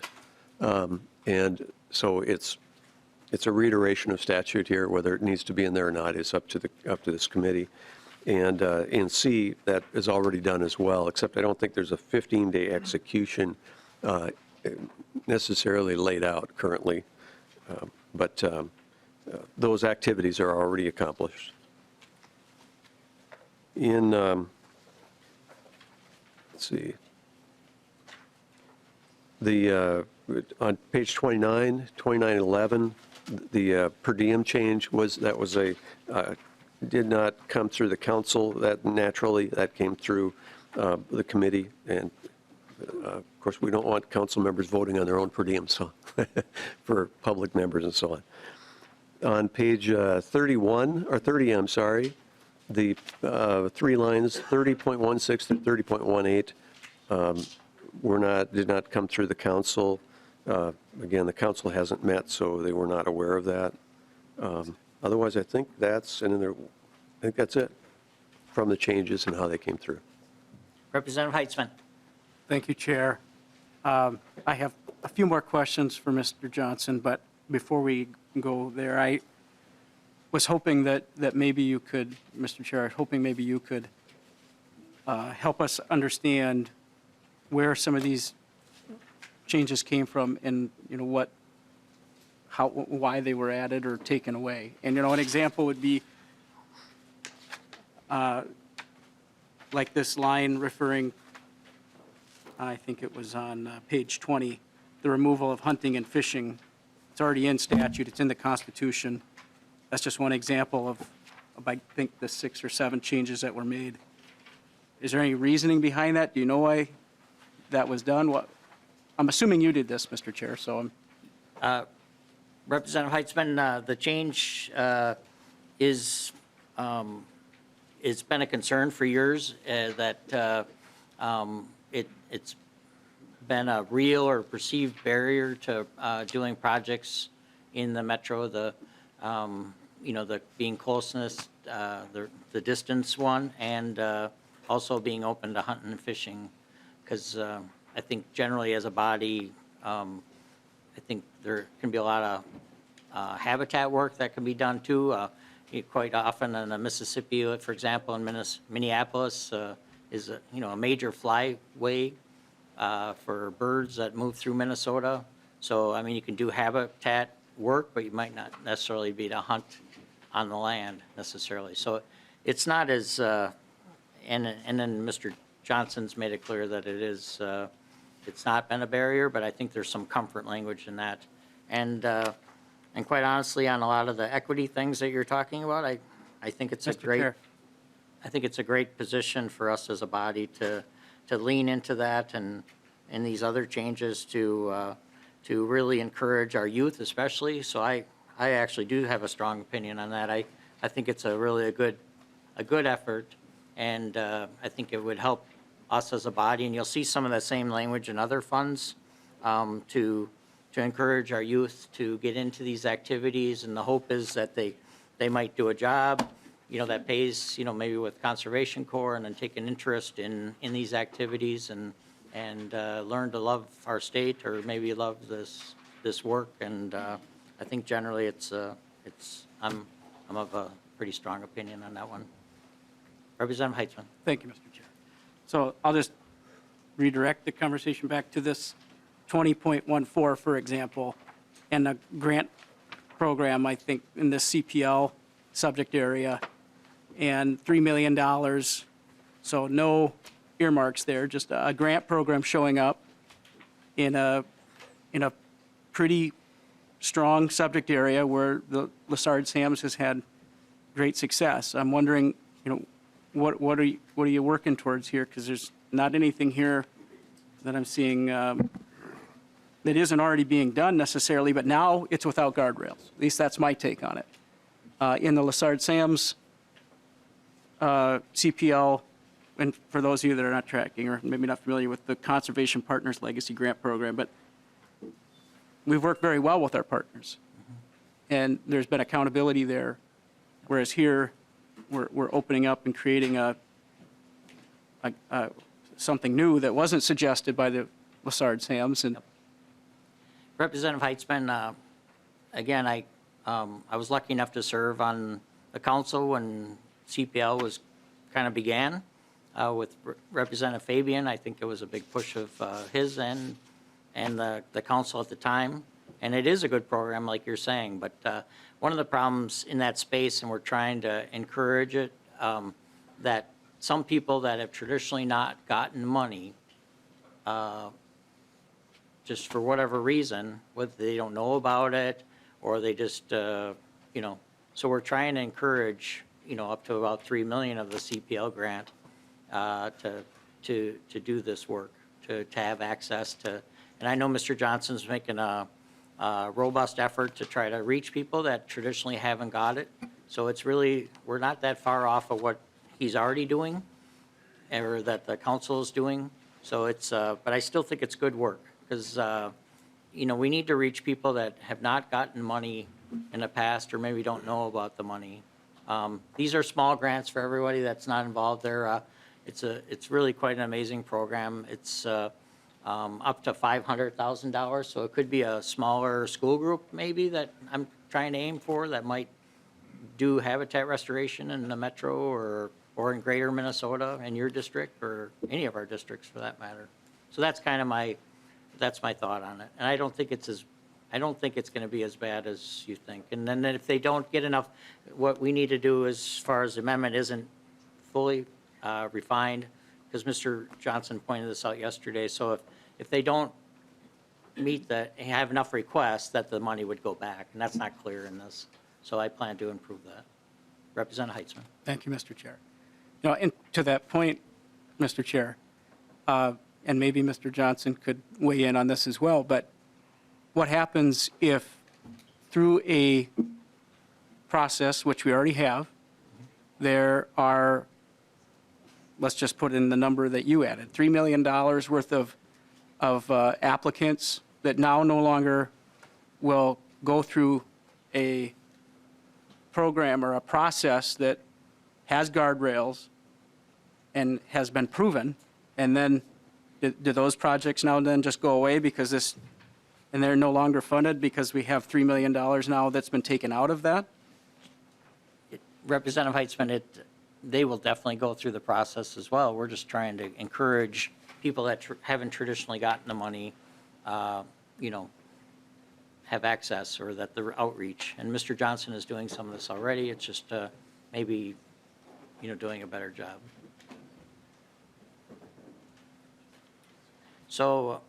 And so it's a reiteration of statute here. Whether it needs to be in there or not is up to this committee. And in C, that is already done as well, except I don't think there's a 15-day execution necessarily laid out currently. But those activities are already accomplished. In, let's see, on page 29, 2911, the per diem change did not come through the council. That naturally, that came through the committee. And of course, we don't want council members voting on their own per diem, so for public members and so on. On page 31, or 30, I'm sorry, the 3 lines, 30.16 through 30.18, did not come through the council. Again, the council hasn't met, so they were not aware of that. Otherwise, I think that's it from the changes and how they came through. Representative Heitzman. Thank you, Chair. I have a few more questions for Mr. Johnson, but before we go there, I was hoping that maybe you could, Mr. Chair, I was hoping maybe you could help us understand where some of these changes came from and, why they were added or taken away. And, an example would be like this line referring, I think it was on page 20, the removal of hunting and fishing. It's already in statute, it's in the Constitution. That's just one example of I think, the 6 or 7 changes that were made. Is there any reasoning behind that? Do you know why that was done? I'm assuming you did this, Mr. Chair, so I'm. Representative Heitzman, the change is it's been a concern for years that it's been a real or perceived barrier to doing projects in the metro, the being closeness, the distance one, and also being open to hunting and fishing. Because I think generally as a body, I think there can be a lot of habitat work that can be done too. Quite often in the Mississippi, for example, in Minneapolis, is a major flyway for birds that move through Minnesota. So, I mean, you can do habitat work, but you might not necessarily be to hunt on the land necessarily. So it's not as, and then Mr. Johnson's made it clear that it is, it's not been a barrier, but I think there's some comfort language in that. And quite honestly, on a lot of the equity things that you're talking about, I think it's I think it's a great position for us as a body to lean into that and these other changes to really encourage our youth especially. So I actually do have a strong opinion on that. I think it's a good effort, and I think it would help us as a body, and you'll see some of the same language in other funds to encourage our youth to get into these activities, and the hope is that they might do a job, that pays, maybe with Conservation Corps, and then take an interest in these activities and learn to love our state, or maybe love this work. And I think generally I'm of a pretty strong opinion on that one. Representative Heitzman. Thank you, Mr. Chair. So I'll just redirect the conversation back to this 20.14, for example, and the grant program, I think, in the CPL subject area, and $3 million. So no earmarks there, just a grant program showing up in a pretty strong subject area where the Lessard-Sams has had great success. I'm wondering, what are you working towards here? Because there's not anything here that I'm seeing that isn't already being done necessarily, but now it's without guardrails. At least that's my take on it. In the Lessard-Sams CPL, and for those of you that are not tracking or maybe not familiar with the Conservation Partners Legacy Grant Program, but we've worked very well with our partners, and there's been accountability there, whereas here we're opening up and creating something new that wasn't suggested by the Lessard-Sams. And Representative Heitzman, again, I was lucky enough to serve on the council when CPL was kind of began with Representative Fabian. I think it was a big push of his and the council at the time. And it is a good program, like you're saying. But one of the problems in that space, and we're trying to encourage it, that some people that have traditionally not gotten money, just for whatever reason, whether they don't know about it or they just, so we're trying to encourage, up to about $3 million of the CPL grant to do this work, to have access to, and I know Mr. Johnson's making a robust effort to try to reach people that traditionally haven't got it. So it's really, we're not that far off of what he's already doing, or that the council is doing. So it's, but I still think it's good work, because, we need to reach people that have not gotten money in the past, or maybe don't know about the money. These are small grants for everybody that's not involved there. It's really quite an amazing program. It's up to $500,000, so it could be a smaller school group maybe that I'm trying to aim for that might do habitat restoration in the metro or in greater Minnesota in your district, or any of our districts for that matter. So that's kind of that's my thought on it. And I don't think it's going to be as bad as you think. And then if they don't get enough, what we need to do as far as the amendment isn't fully refined, because Mr. Johnson pointed this out yesterday. So if they don't have enough requests, that the money would go back, and that's not clear in this. So I plan to improve that. Representative Heitzman. thank you, Mr. Chair. And to that point, Mr. Chair, and maybe Mr. Johnson could weigh in on this as well, but what happens if through a process, which we already have, there are let's just put in the number that you added, $3 million worth of applicants that now no longer will go through a program or a process that has guardrails and has been proven, and then do those projects now then just go away because this, and they're no longer funded because we have $3 million now that's been taken out of that? Representative Heitzman, they will definitely go through the process as well. We're just trying to encourage people that haven't traditionally gotten the money, have access, or that the outreach. And Mr. Johnson is doing some of this already. It's just maybe, doing a better job. So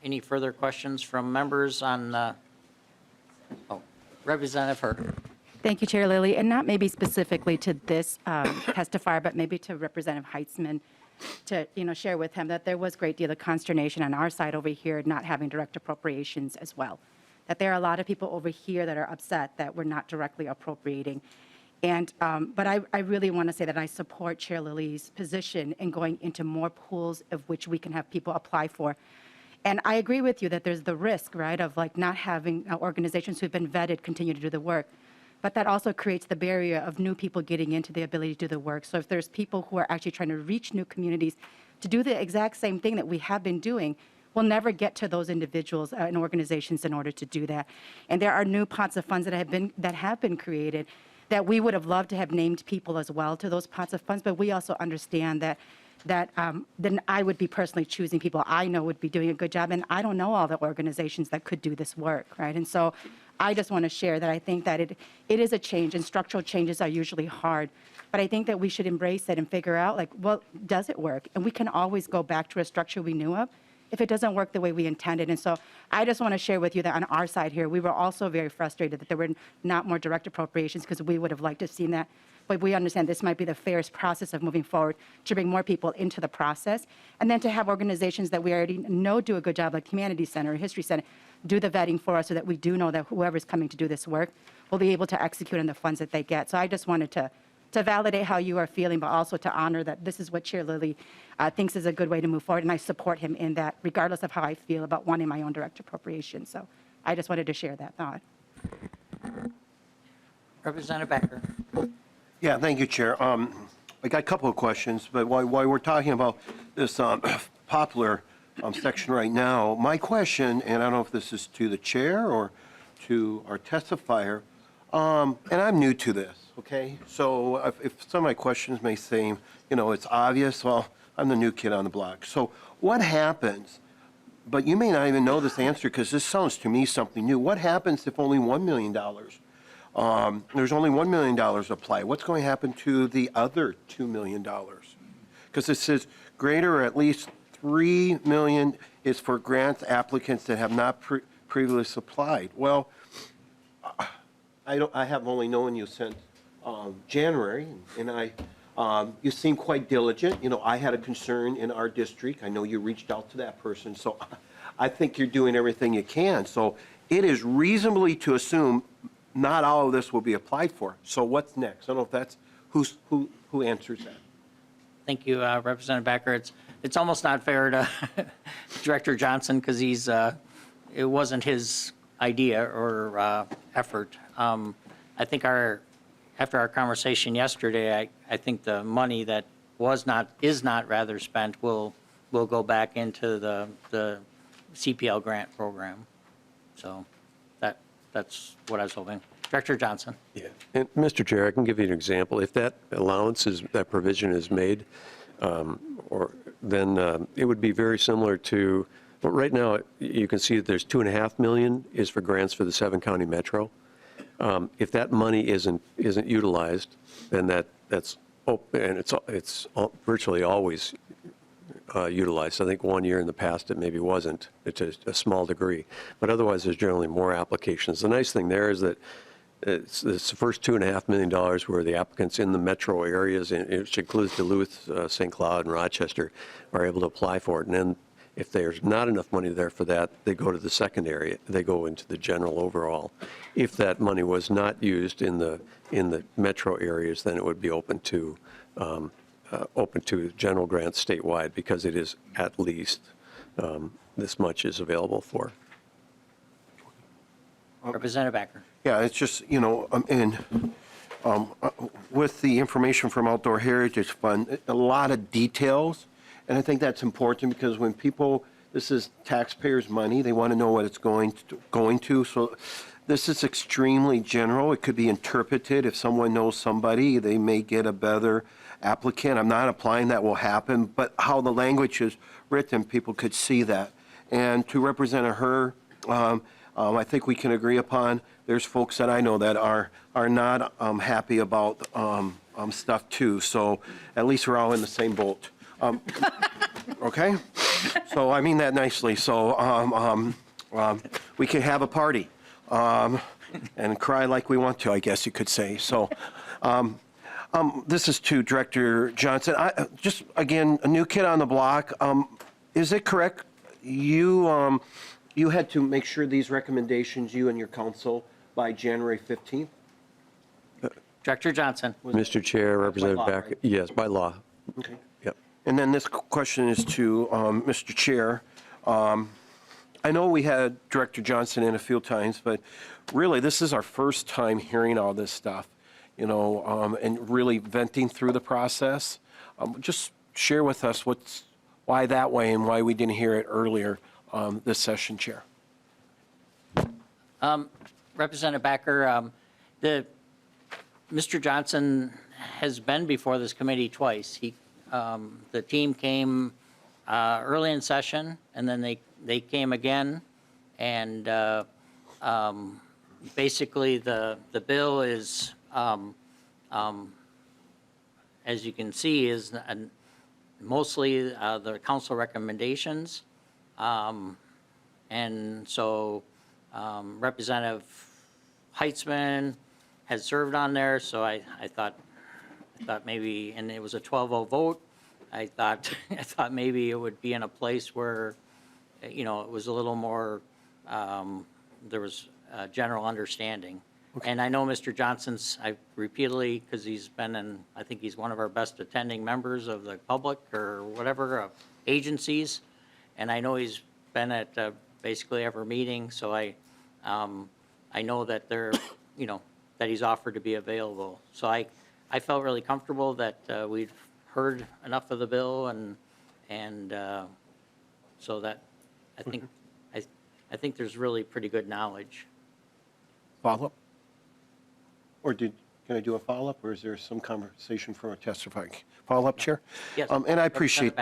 any further questions from members on, Representative Herr. Thank you, Chair Lillie, and not maybe specifically to this testifier, but maybe to Representative Heitzman, to share with him that there was a great deal of consternation on our side over here not having direct appropriations as well. That there are a lot of people over here that are upset that we're not directly appropriating. And but I really want to say that I support Chair Lillie's position in going into more pools of which we can have people apply for. And I agree with you that there's the risk, right, of like not having organizations who've been vetted continue to do the work. But that also creates the barrier of new people getting into the ability to do the work. So if there's people who are actually trying to reach new communities to do the exact same thing that we have been doing, we'll never get to those individuals and organizations in order to do that. And there are new pots of funds that have been created that we would have loved to have named people as well to those pots of funds. But we also understand that then I would be personally choosing people I know would be doing a good job, and I don't know all the organizations that could do this work, right? And so I just want to share that I think that it is a change, and structural changes are usually hard, but I think that we should embrace it and figure out, like, well, does it work? And we can always go back to a structure we knew of if it doesn't work the way we intended. And so I just want to share with you that on our side here, we were also very frustrated that there were not more direct appropriations, because we would have liked to have seen that. But we understand this might be the fairest process of moving forward to bring more people into the process, and then to have organizations that we already know do a good job, like Humanities Center or History Center, do the vetting for us so that we do know that whoever's coming to do this work will be able to execute on the funds that they get. So I just wanted to validate how you are feeling, but also to honor that this is what Chair Lillie thinks is a good way to move forward, and I support him in that, regardless of how I feel about wanting my own direct appropriation. So I just wanted to share that thought. Representative Becker. Yeah, thank you, Chair. I got a couple of questions, but while we're talking about this popular section right now, my question, and I don't know if this is to the chair or to our testifier, and I'm new to this, okay? So if some of my questions may seem, it's obvious, well, I'm the new kid on the block. So what happens, but you may not even know this answer because this sounds to me something new. What happens if only $1 million, there's only $1 million apply? What's going to happen to the other $2 million? Because it says greater or at least $3 million is for grant applicants that have not previously applied. Well, I have only known you since January, and you seem quite diligent. I had a concern in our district. I know you reached out to that person, so I think you're doing everything you can. So it is reasonably to assume not all of this will be applied for. So what's next? I don't know if that's who answers that. Thank you, Representative Becker. It's almost not fair to Director Johnson, because it wasn't his idea or effort. I think after our conversation yesterday, I think the money that is not rather spent will go back into the CPL grant program. So that's what I was hoping. Director Johnson. Yeah. And Mr. Chair, I can give you an example. If that that provision is made, then it would be very similar to, but right now you can see that there's $2.5 million is for grants for the 7-county metro. If that money isn't utilized, then that's open, and it's virtually always utilized. I think one year in the past it maybe wasn't, to a small degree, but otherwise there's generally more applications. The nice thing there is that it's the first $2.5 million where the applicants in the metro areas, which includes Duluth, St. Cloud, and Rochester, are able to apply for it. And then if there's not enough money there for that, they go to the second area. They go into the general overall. If that money was not used in the metro areas, then it would be open to open to general grants statewide because it is at least this much is available for. Representative Backer. Yeah, it's just, with the information from Outdoor Heritage Fund, a lot of details, and I think that's important because when people, this is taxpayers' money, they want to know what it's going to. So this is extremely general. It could be interpreted. If someone knows somebody, they may get a better applicant. I'm not implying that will happen, but how the language is written, people could see that. And to represent her, I think we can agree upon, there's folks that I know that are not happy about stuff too. So at least we're all in the same boat. Okay? So I mean that nicely. So we can have a party and cry like we want to, I guess you could say. So this is to Director Johnson. Just, again, a new kid on the block. Is it correct? You had to make sure these recommendations, you and your council, by January 15th? Director Johnson. Mr. Chair, Representative law, Backer. right? Yes, by law. Okay. Yep. And then this question is to Mr. Chair. I know we had Director Johnson in a few times, but really this is our first time hearing all this stuff, and really venting through the process. Just share with us why that way and why we didn't hear it earlier this session, Chair. Representative Backer, Mr. Johnson has been before this committee twice. The team came early in session, and then they came again, and basically the bill is, as you can see, is mostly the council recommendations, and so Representative Heitzman had served on there, so I thought maybe, and it was a 12-0 vote. I thought maybe it would be in a place where, it was a little more, there was a general understanding. Okay. And I know Mr. Johnson's, I repeatedly, because he's been I think he's one of our best attending members of the public or whatever, agencies, and I know he's been at basically every meeting, so I know that they're, that he's offered to be available. So I felt really comfortable that we'd heard enough of the bill, and so that I think there's really pretty good knowledge. Follow-up? Or can I do a follow-up, or is there some conversation for a testifying? Follow-up, Chair? Yes. And I appreciate,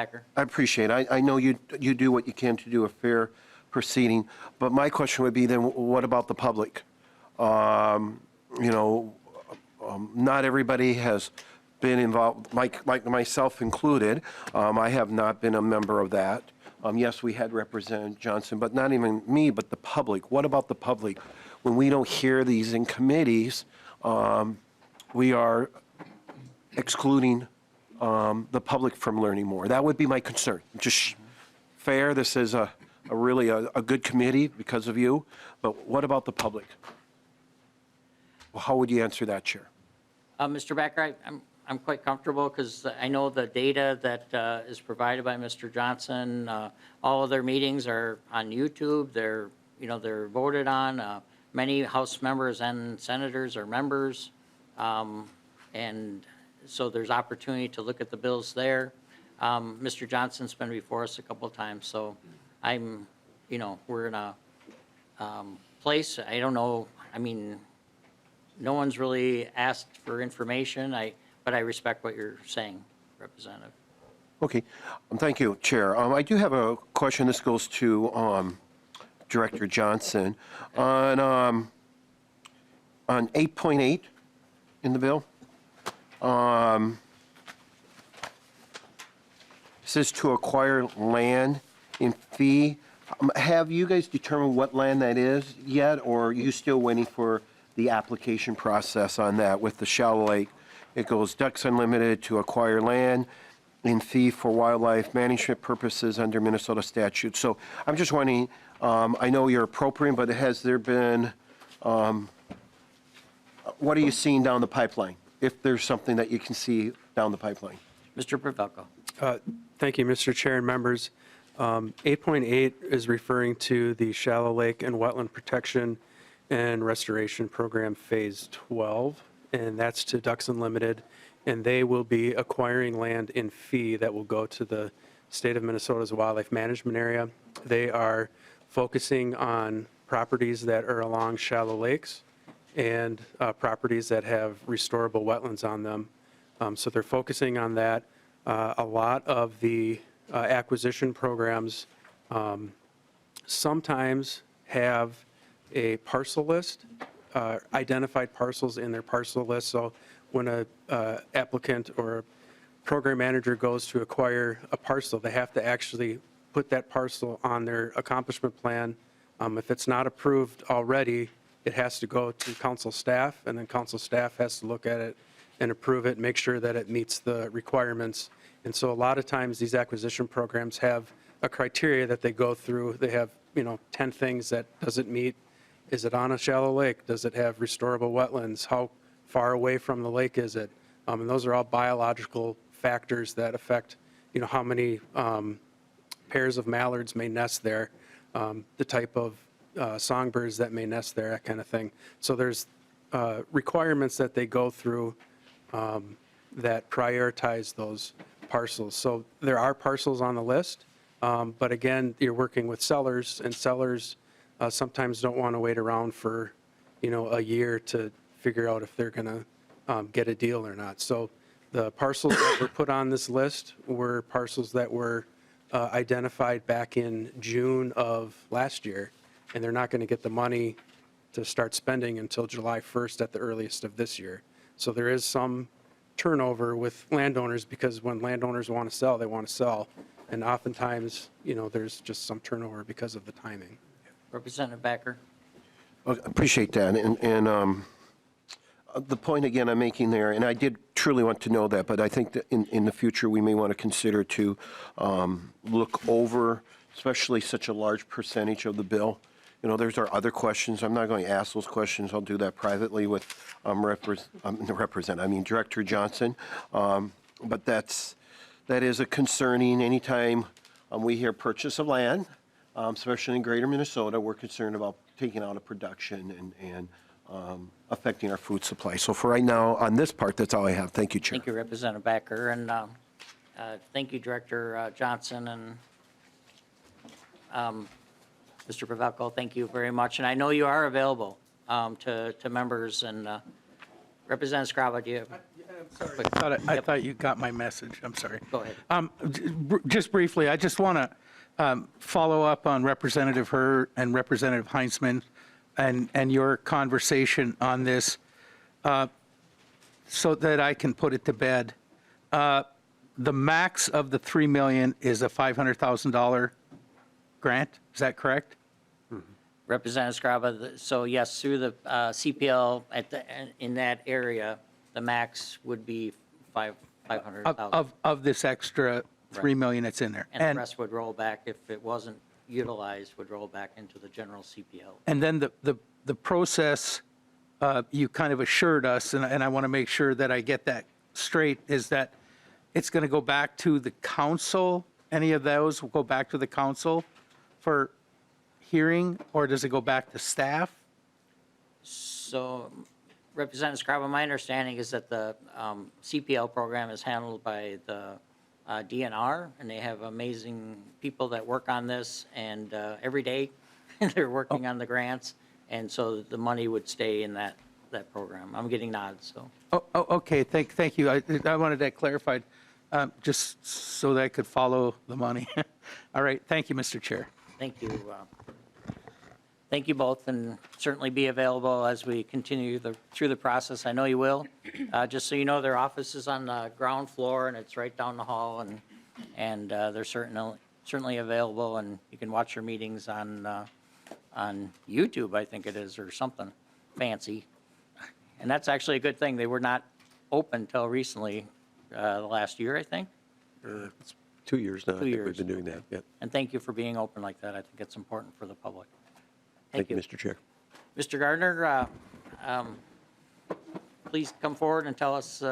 I know you do what you can to do a fair proceeding, but my question would be then, what about the public? Not everybody has been involved, like myself included. I have not been a member of that. Yes, we had Representative Johnson, but not even me, but the public. What about the public? When we don't hear these in committees, we are excluding the public from learning more. That would be my concern. Just fair, this is a really a good committee because of you, but what about the public? Well, how would you answer that, Chair? Mr. Backer, I'm quite comfortable because I know the data that is provided by Mr. Johnson. All of their meetings are on YouTube. They're voted on. Many House members and senators are members, and so there's opportunity to look at the bills there. Mr. Johnson's been before us a couple of times, so we're in a place. I don't know. I mean, no one's really asked for information. But I respect what you're saying, Representative. Okay. Thank you, Chair. I do have a question. This goes to Director Johnson. On 8.8 in the bill, it says to acquire land in fee. Have you guys determined what land that is yet, or are you still waiting for the application process on that with the Shallow Lake? It goes Ducks Unlimited to acquire land in fee for wildlife management purposes under Minnesota statute. So I'm just wondering, I know you're appropriate, but has there been, what are you seeing down the pipeline? If there's something that you can see down the pipeline? Mr. Pavelko. Thank you, Mr. Chair and members. 8.8 is referring to the Shallow Lake and Wetland Protection and Restoration Program Phase 12, and that's to Ducks Unlimited, and they will be acquiring land in fee that will go to the state of Minnesota's wildlife management area. They are focusing on properties that are along shallow lakes and properties that have restorable wetlands on them. So they're focusing on that. A lot of the acquisition programs sometimes have a parcel list, identified parcels in their parcel list. So when a applicant or a program manager goes to acquire a parcel, they have to actually put that parcel on their accomplishment plan. If it's not approved already, it has to go to council staff, and then council staff has to look at it and approve it, make sure that it meets the requirements. And so a lot of times these acquisition programs have a criteria that they go through. They have, 10 things that does it meet. Is it on a shallow lake? Does it have restorable wetlands? How far away from the lake is it? And those are all biological factors that affect, how many pairs of mallards may nest there, the type of songbirds that may nest there, that kind of thing. So there's requirements that they go through that prioritize those parcels. So there are parcels on the list, but again, you're working with sellers, and sellers sometimes don't want to wait around for, a year to figure out if they're going to get a deal or not. So the parcels that were put on this list were parcels that were identified back in June of last year, and they're not going to get the money to start spending until July 1st at the earliest of this year. So there is some turnover with landowners, because when landowners want to sell, they want to sell. And oftentimes, there's just some turnover because of the timing. Representative Backer. Well, appreciate that. And the point again I'm making there, and I did truly want to know that, but I think that in the future we may want to consider to look over, especially such a large percentage of the bill. There's our other questions. I'm not going to ask those questions. I'll do that privately with Director Johnson. But that is a concerning, anytime we hear purchase of land, especially in greater Minnesota, we're concerned about taking out of production and affecting our food supply. So for right now, on this part, that's all I have. Thank you, Chair. Thank you, Representative Backer, and thank you, Director Johnson, and Mr. Pavelko, thank you very much. And I know you are available to members, and Representative Scrava, do you have? I'm sorry. I thought you got my message. I'm sorry. Go ahead. Just briefly, I just want to follow up on Representative Hur and Representative Heinzman and your conversation on this so that I can put it to bed. The max of the $3 million is a $500,000 grant. Is that correct? Representative Scrava, so yes, through the CPL in that area, the max would be 500,000. Of this extra $3 million that's in there. And the rest would roll back, if it wasn't utilized, would roll back into the general CPL. And then the process, you kind of assured us, and I want to make sure that I get that straight, is that it's going to go back to the council? Any of those will go back to the council for hearing, or does it go back to staff? So, Representative Scrava, my understanding is that the CPL program is handled by the DNR, and they have amazing people that work on this, and every day they're working on the grants, and so the money would stay in that program. I'm getting nods, so. Okay, thank you. I wanted that clarified, just so that I could follow the money. All right, thank you, Mr. Chair. Thank you. Thank you both, and certainly be available as we continue through the process. I know you will. Just so you know, their office is on the ground floor, and it's right down the hall, and they're certainly available, and you can watch your meetings on YouTube, I think it is, or something fancy. And that's actually a good thing. They were not open until recently, the last year, I think. It's 2 years now. 2 I think years. we've been doing that. Yeah. And thank you for being open like that. I think it's important for the public. Thank you, Mr. Chair. Mr. Gardner, please come forward and tell us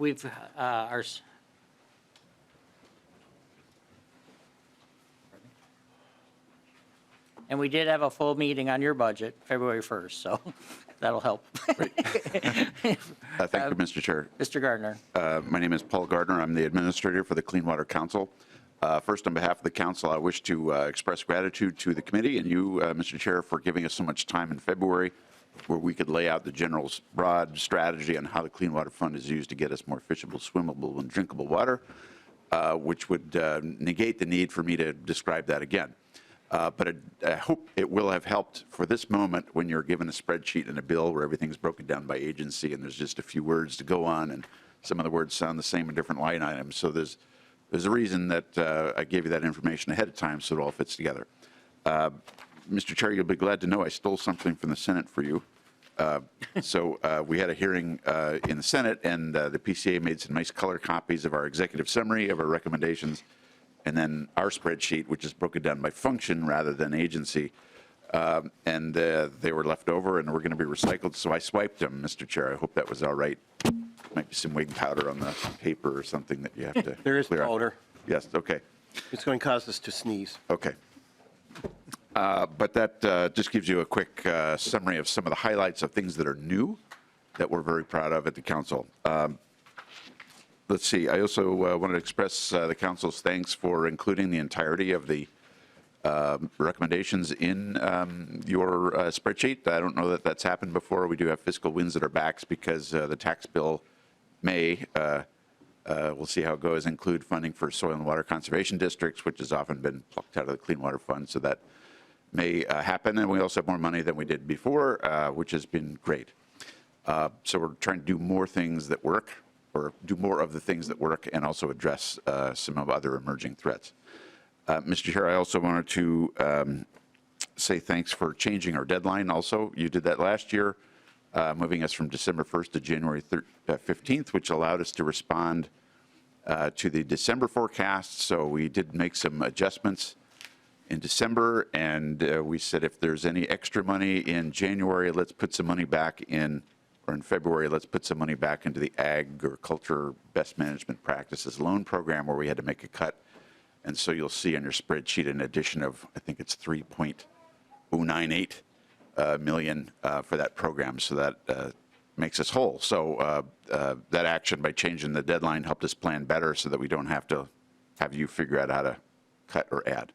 we've, and we did have a full meeting on your budget, February 1st, so that'll help. Thank you, Mr. Chair. Mr. Gardner. My name is Paul Gardner. I'm the administrator for the Clean Water Council. First, on behalf of the council, I wish to express gratitude to the committee and you, Mr. Chair, for giving us so much time in February where we could lay out the general broad strategy on how the Clean Water Fund is used to get us more fishable, swimmable, and drinkable water, which would negate the need for me to describe that again. But I hope it will have helped for this moment when you're given a spreadsheet and a bill where everything's broken down by agency and there's just a few words to go on and some of the words sound the same in different line items. So there's a reason that I gave you that information ahead of time so it all fits together. Mr. Chair, you'll be glad to know I stole something from the Senate for you. We had a hearing in the Senate and the PCA made some nice color copies of our executive summary of our recommendations. And then our spreadsheet, which is broken down by function rather than agency, and they were left over and were going to be recycled, so I swiped them, Mr. Chair. I hope that was all right. Might be some wing powder on the paper or something that you have to There is clear powder. out. Yes, okay, It's going to cause us to sneeze. okay. But that just gives you a quick summary of some of the highlights of things that are new that we're very proud of at the council. Let's see, I also wanted to express the council's thanks for including the entirety of the recommendations in your spreadsheet. I don't know that that's happened before. We do have fiscal winds at our backs because the tax bill may, we'll see how it goes, include funding for soil and water conservation districts, which has often been plucked out of the Clean Water Fund. So that may happen. And we also have more money than we did before, which has been great. So we're trying to do more things that work, or do more of the things that work, and also address some of other emerging threats. Mr. Chair, I also wanted to say thanks for changing our deadline also. You did that last year, moving us from December 1st to January 15th, which allowed us to respond to the December forecast. So we did make some adjustments in December, and we said if there's any extra money in January, let's put some money back in, or in February, let's put some money back into the agriculture best management practices loan program where we had to make a cut. And so you'll see on your spreadsheet an addition of, I think it's 3.098 million for that program. So that makes us whole. So that action by changing the deadline helped us plan better so that we don't have to have you figure out how to cut or add.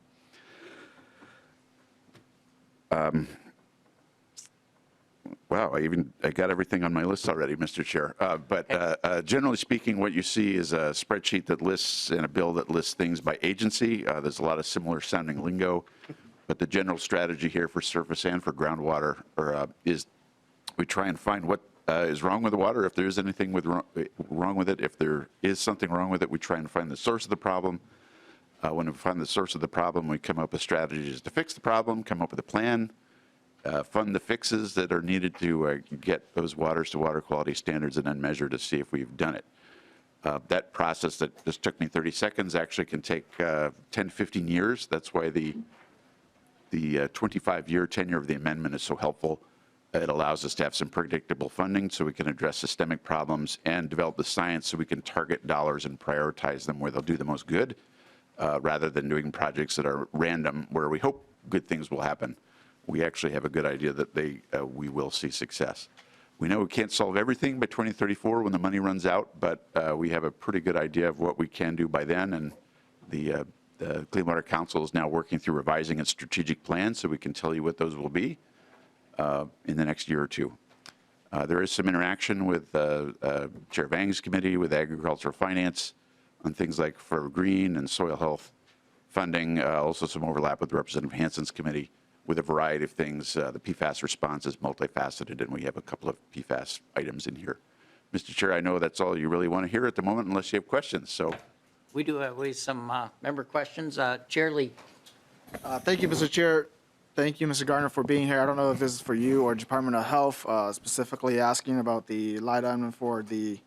Wow, I got everything on my list already, Mr. Chair. But generally speaking, what you see is a spreadsheet that lists and a bill that lists things by agency. There's a lot of similar sounding lingo, but the general strategy here for surface and for groundwater is we try and find what is wrong with the water. If there is anything wrong with it, if there is something wrong with it, we try and find the source of the problem. When we find the source of the problem, we come up with strategies to fix the problem, come up with a plan, fund the fixes that are needed to get those waters to water quality standards, and then measure to see if we've done it. That process that just took me 30 seconds actually can take 10, 15 years. That's why the 25-year tenure of the amendment is so helpful. It allows us to have some predictable funding so we can address systemic problems and develop the science so we can target dollars and prioritize them where they'll do the most good, rather than doing projects that are random where we hope good things will happen. We actually have a good idea that we will see success. We know we can't solve everything by 2034 when the money runs out, but we have a pretty good idea of what we can do by then, and the Clean Water Council is now working through revising its strategic plan so we can tell you what those will be in the next year or two. There is some interaction with Chair Vang's committee, with Agricultural Finance, on things like for green and soil health funding, also some overlap with Representative Hansen's committee with a variety of things. The PFAS response is multifaceted, and we have a couple of PFAS items in here. Mr. Chair, I know that's all you really want to hear at the moment, unless you have questions. So We do have some member questions. Chair Lee. Thank you, Mr. Chair. Thank you, Mr. Gardner, for being here. I don't know if this is for you or Department of Health, specifically asking about the line item for the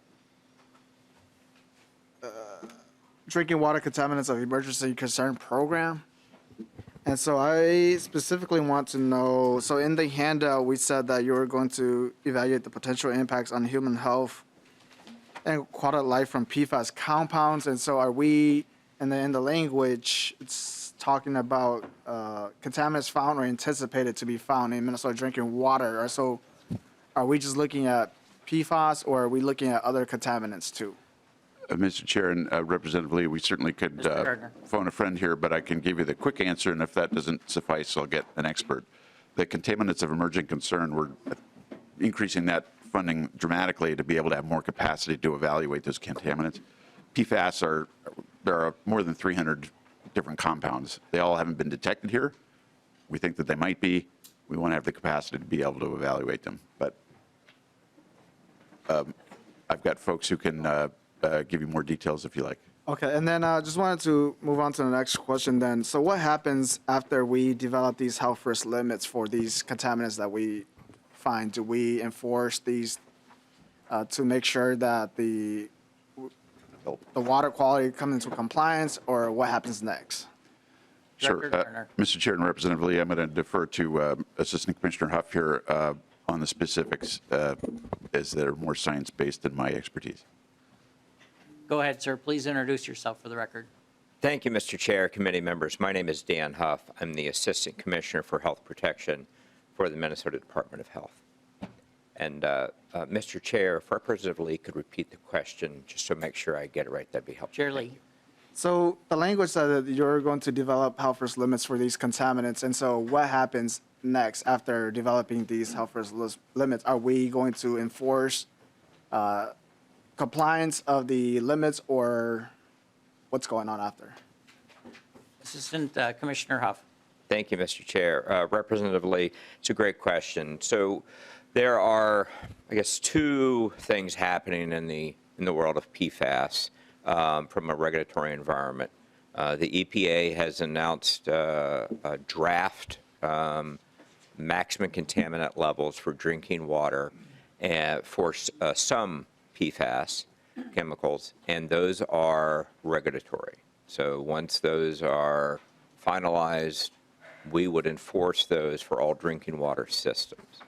drinking water contaminants of emergency concern program. And so I specifically want to know, so in the handout, we said that you were going to evaluate the potential impacts on human health and quality of life from PFAS compounds. And so are we, and then in the language, it's talking about contaminants found or anticipated to be found in Minnesota drinking water. So are we just looking at PFAS, or are we looking at other contaminants too? Mr. Chair and Representative Lee, we certainly could Mr. Gardner. phone a friend here, but I can give you the quick answer, and if that doesn't suffice, I'll get an expert. The contaminants of emerging concern, we're increasing that funding dramatically to be able to have more capacity to evaluate those contaminants. PFAS there are more than 300 different compounds. They all haven't been detected here. We think that they might be. We want to have the capacity to be able to evaluate them. But I've got folks who can give you more details if you like. Okay, and then just wanted to move on to the next question then. So what happens after we develop these health risk limits for these contaminants that we find? Do we enforce these to make sure that the water quality comes into compliance, or what happens next? Sure. Director Gardner. Mr. Chair and Representative Lee, I'm going to defer to Assistant Commissioner Huff here on the specifics as they're more science-based than my expertise. Go ahead, sir. Please introduce yourself for the record. Thank you, Mr. Chair, committee members. My name is Dan Huff. I'm the Assistant Commissioner for Health Protection for the Minnesota Department of Health. And Mr. Chair, if Representative Lee could repeat the question just to make sure I get it right, that'd be helpful. Chair Lee. So the language said that you're going to develop health risk limits for these contaminants. And so what happens next after developing these health risk limits? Are we going to enforce compliance of the limits, or what's going on after? Assistant Commissioner Huff. Thank you, Mr. Chair. Representative Lee, it's a great question. So there are, I guess, two things happening in the world of PFAS from a regulatory environment. The EPA has announced a draft maximum contaminant levels for drinking water for some PFAS chemicals, and those are regulatory. So once those are finalized, we would enforce those for all drinking water systems.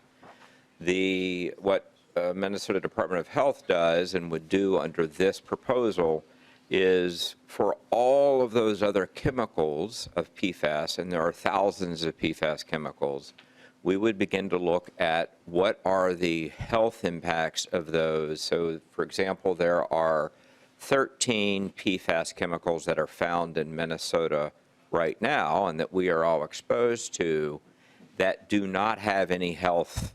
What Minnesota Department of Health does and would do under this proposal is for all of those other chemicals of PFAS, and there are thousands of PFAS chemicals, we would begin to look at what are the health impacts of those. So, for example, there are 13 PFAS chemicals that are found in Minnesota right now and that we are all exposed to that do not have any health.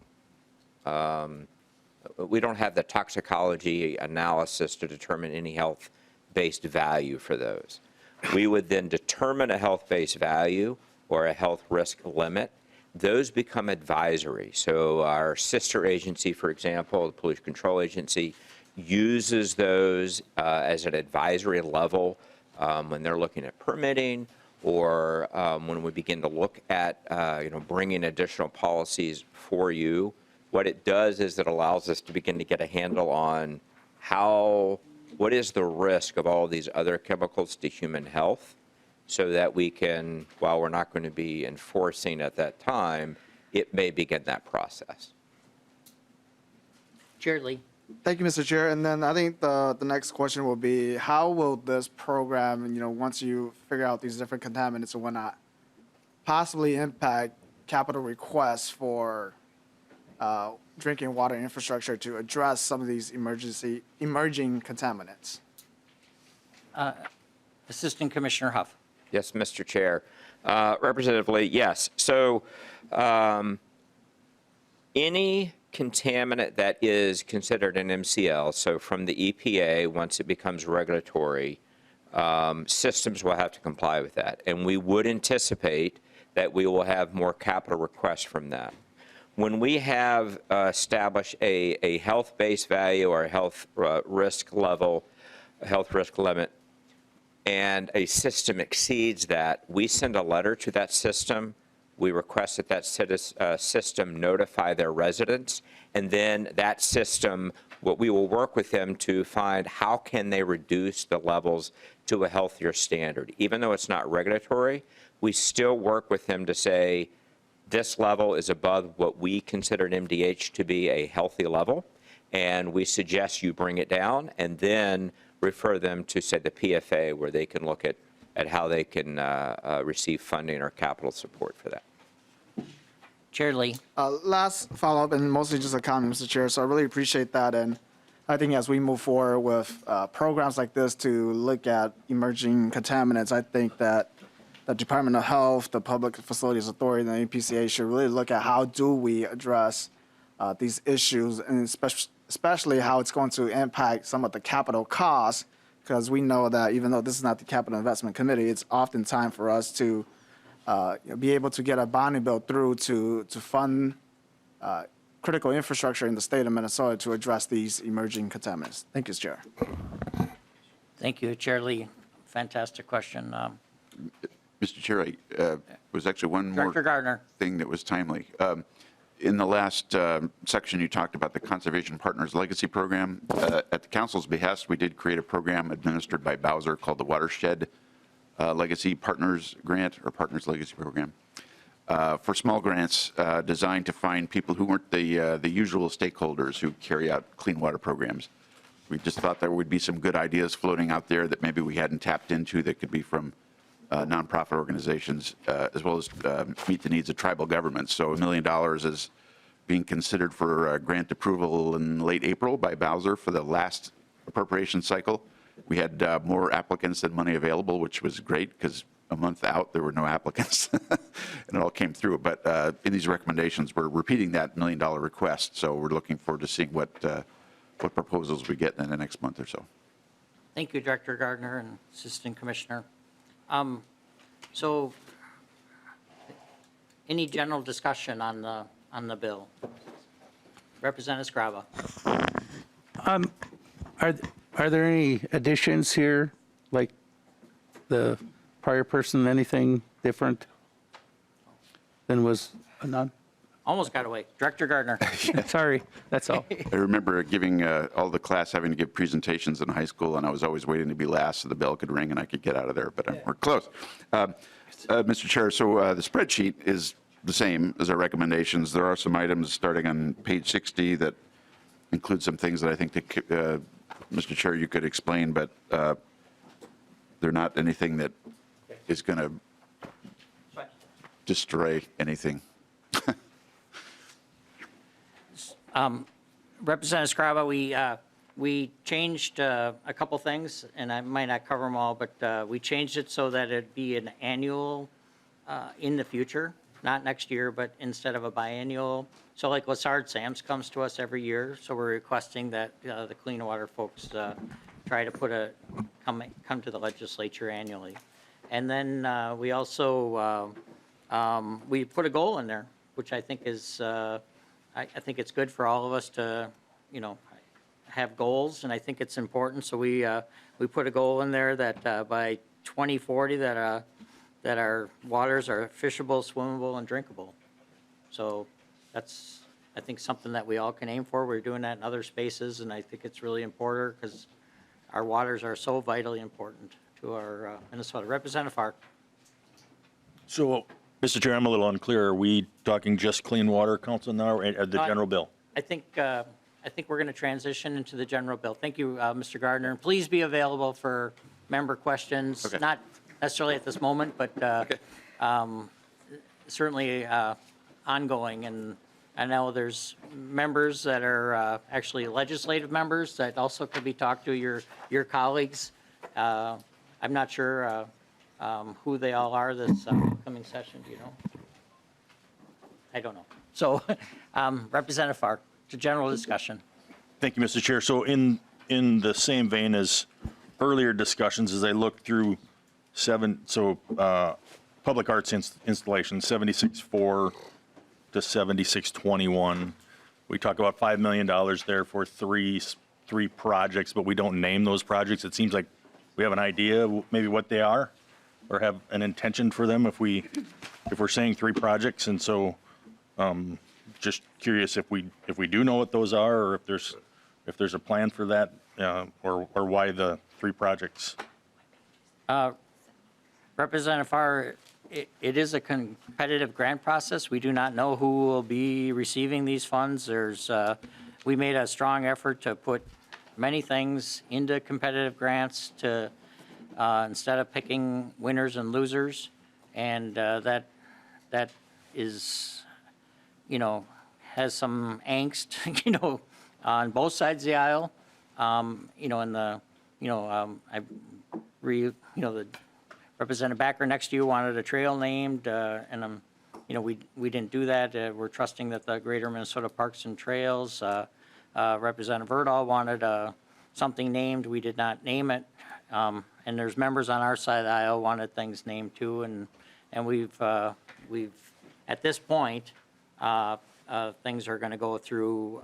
We don't have the toxicology analysis to determine any health-based value for those. We would then determine a health-based value or a health risk limit. Those become advisory. So our sister agency, for example, the Pollution Control Agency, uses those as an advisory level when they're looking at permitting, or when we begin to look at bringing additional policies for you. What it does is it allows us to begin to get a handle on what is the risk of all these other chemicals to human health, so that we can, while we're not going to be enforcing at that time, it may begin that process. Chair Lee. Thank you, Mr. Chair. And then I think the next question will be, how will this program, once you figure out these different contaminants and whatnot, possibly impact capital requests for drinking water infrastructure to address some of these emerging contaminants? Assistant Commissioner Huff. Yes, Mr. Chair. Representative Lee, yes. So any contaminant that is considered an MCL, so from the EPA, once it becomes regulatory, systems will have to comply with that. And we would anticipate that we will have more capital requests from that. When we have established a health-based value or a health risk level, a health risk limit, and a system exceeds that, we send a letter to that system. We request that system notify their residents, and then that system, we will work with them to find how can they reduce the levels to a healthier standard. Even though it's not regulatory, we still work with them to say, this level is above what we consider an MDH to be a healthy level, and we suggest you bring it down and then refer them to, say, the PFA, where they can look at how they can receive funding or capital support for that. Chair Lee. Last follow-up, and mostly just a comment, Mr. Chair, so I really appreciate that, and I think as we move forward with programs like this to look at emerging contaminants, I think that the Department of Health, the Public Facilities Authority, and the APCA should really look at how do we address these issues, and especially how it's going to impact some of the capital costs, because we know that even though this is not the Capital Investment Committee, it's often time for us to be able to get a bonding bill through to fund critical infrastructure in the state of Minnesota to address these emerging contaminants. Thank you, Chair. Thank you, Chair Lee. Fantastic question. Mr. Chair, was actually one more Director Gardner. thing that was timely. In the last section, you talked about the Conservation Partners Legacy Program. At the council's behest, we did create a program administered by Bowser called the Watershed Legacy Partners Grant, or Partners Legacy Program, for small grants designed to find people who weren't the usual stakeholders who carry out clean water programs. We just thought there would be some good ideas floating out there that maybe we hadn't tapped into that could be from nonprofit organizations, as well as meet the needs of tribal governments. So $1 million is being considered for grant approval in late April by Bowser for the last appropriation cycle. We had more applicants than money available, which was great because a month out there were no applicants, and it all came through. But in these recommendations, we're repeating that $1 million request. So we're looking forward to seeing what proposals we get in the next month or so. Thank you, Director Gardner and Assistant Commissioner. So, any general discussion on the bill? Representative Scrava. Are there any additions here, like the prior person, anything different than was none? Almost got away. Director Gardner. Sorry, that's all. I remember giving all the class having to give presentations in high school, and I was always waiting to be last so the bell could ring and I could get out of there, but we're close. Mr. Chair, so the spreadsheet is the same as our recommendations. There are some items starting on page 60 that include some things that I think that, Mr. Chair, you could explain, but they're not anything that is going to destroy anything. Representative Scrava, we changed a couple things, and I might not cover them all, but we changed it so that it'd be an annual in the future, not next year, but instead of a biennial. So like Lassard Sams comes to us every year, so we're requesting that the clean water folks try to come to the legislature annually. And then we also we put a goal in there, which I think is I think it's good for all of us to, have goals, and I think it's important. So we put a goal in there that by 2040 that our waters are fishable, swimmable, and drinkable. So that's, I think, something that we all can aim for. We're doing that in other spaces, and I think it's really important because our waters are so vitally important to our Minnesota. Representative Farr. So, Mr. Chair, I'm a little unclear. Are we talking just Clean Water Council now, or the general bill? I think we're going to transition into the general bill. Thank you, Mr. Gardner. And please be available for member questions, Okay. not necessarily at this moment, but certainly ongoing. And I know there's members that are actually legislative members that also could be talked to, your colleagues. I'm not sure who they all are this upcoming session. Do you know? I don't know. So, Representative Farr, to general discussion. Thank you, Mr. Chair. So in the same vein as earlier discussions, as I look through public arts installations, 76.4 to 76.21, we talk about $5 million there for three projects, but we don't name those projects. It seems like we have an idea maybe what they are, or have an intention for them if we're saying 3 projects. And so just curious if we do know what those are, or if there's a plan for that, or why the 3 projects. Representative Farr, it is a competitive grant process. We do not know who will be receiving these funds. There's we made a strong effort to put many things into competitive grants to, instead of picking winners and losers. And that is, you know, has some angst, you know, on both sides of the aisle. You know, the Representative Backer next to you wanted a trail named, and you know, we didn't do that. We're trusting that the Greater Minnesota Parks and Trails, Representative Erdahl wanted something named. We did not name it. And there's members on our side of the aisle wanted things named too. And we've at this point, things are going to go through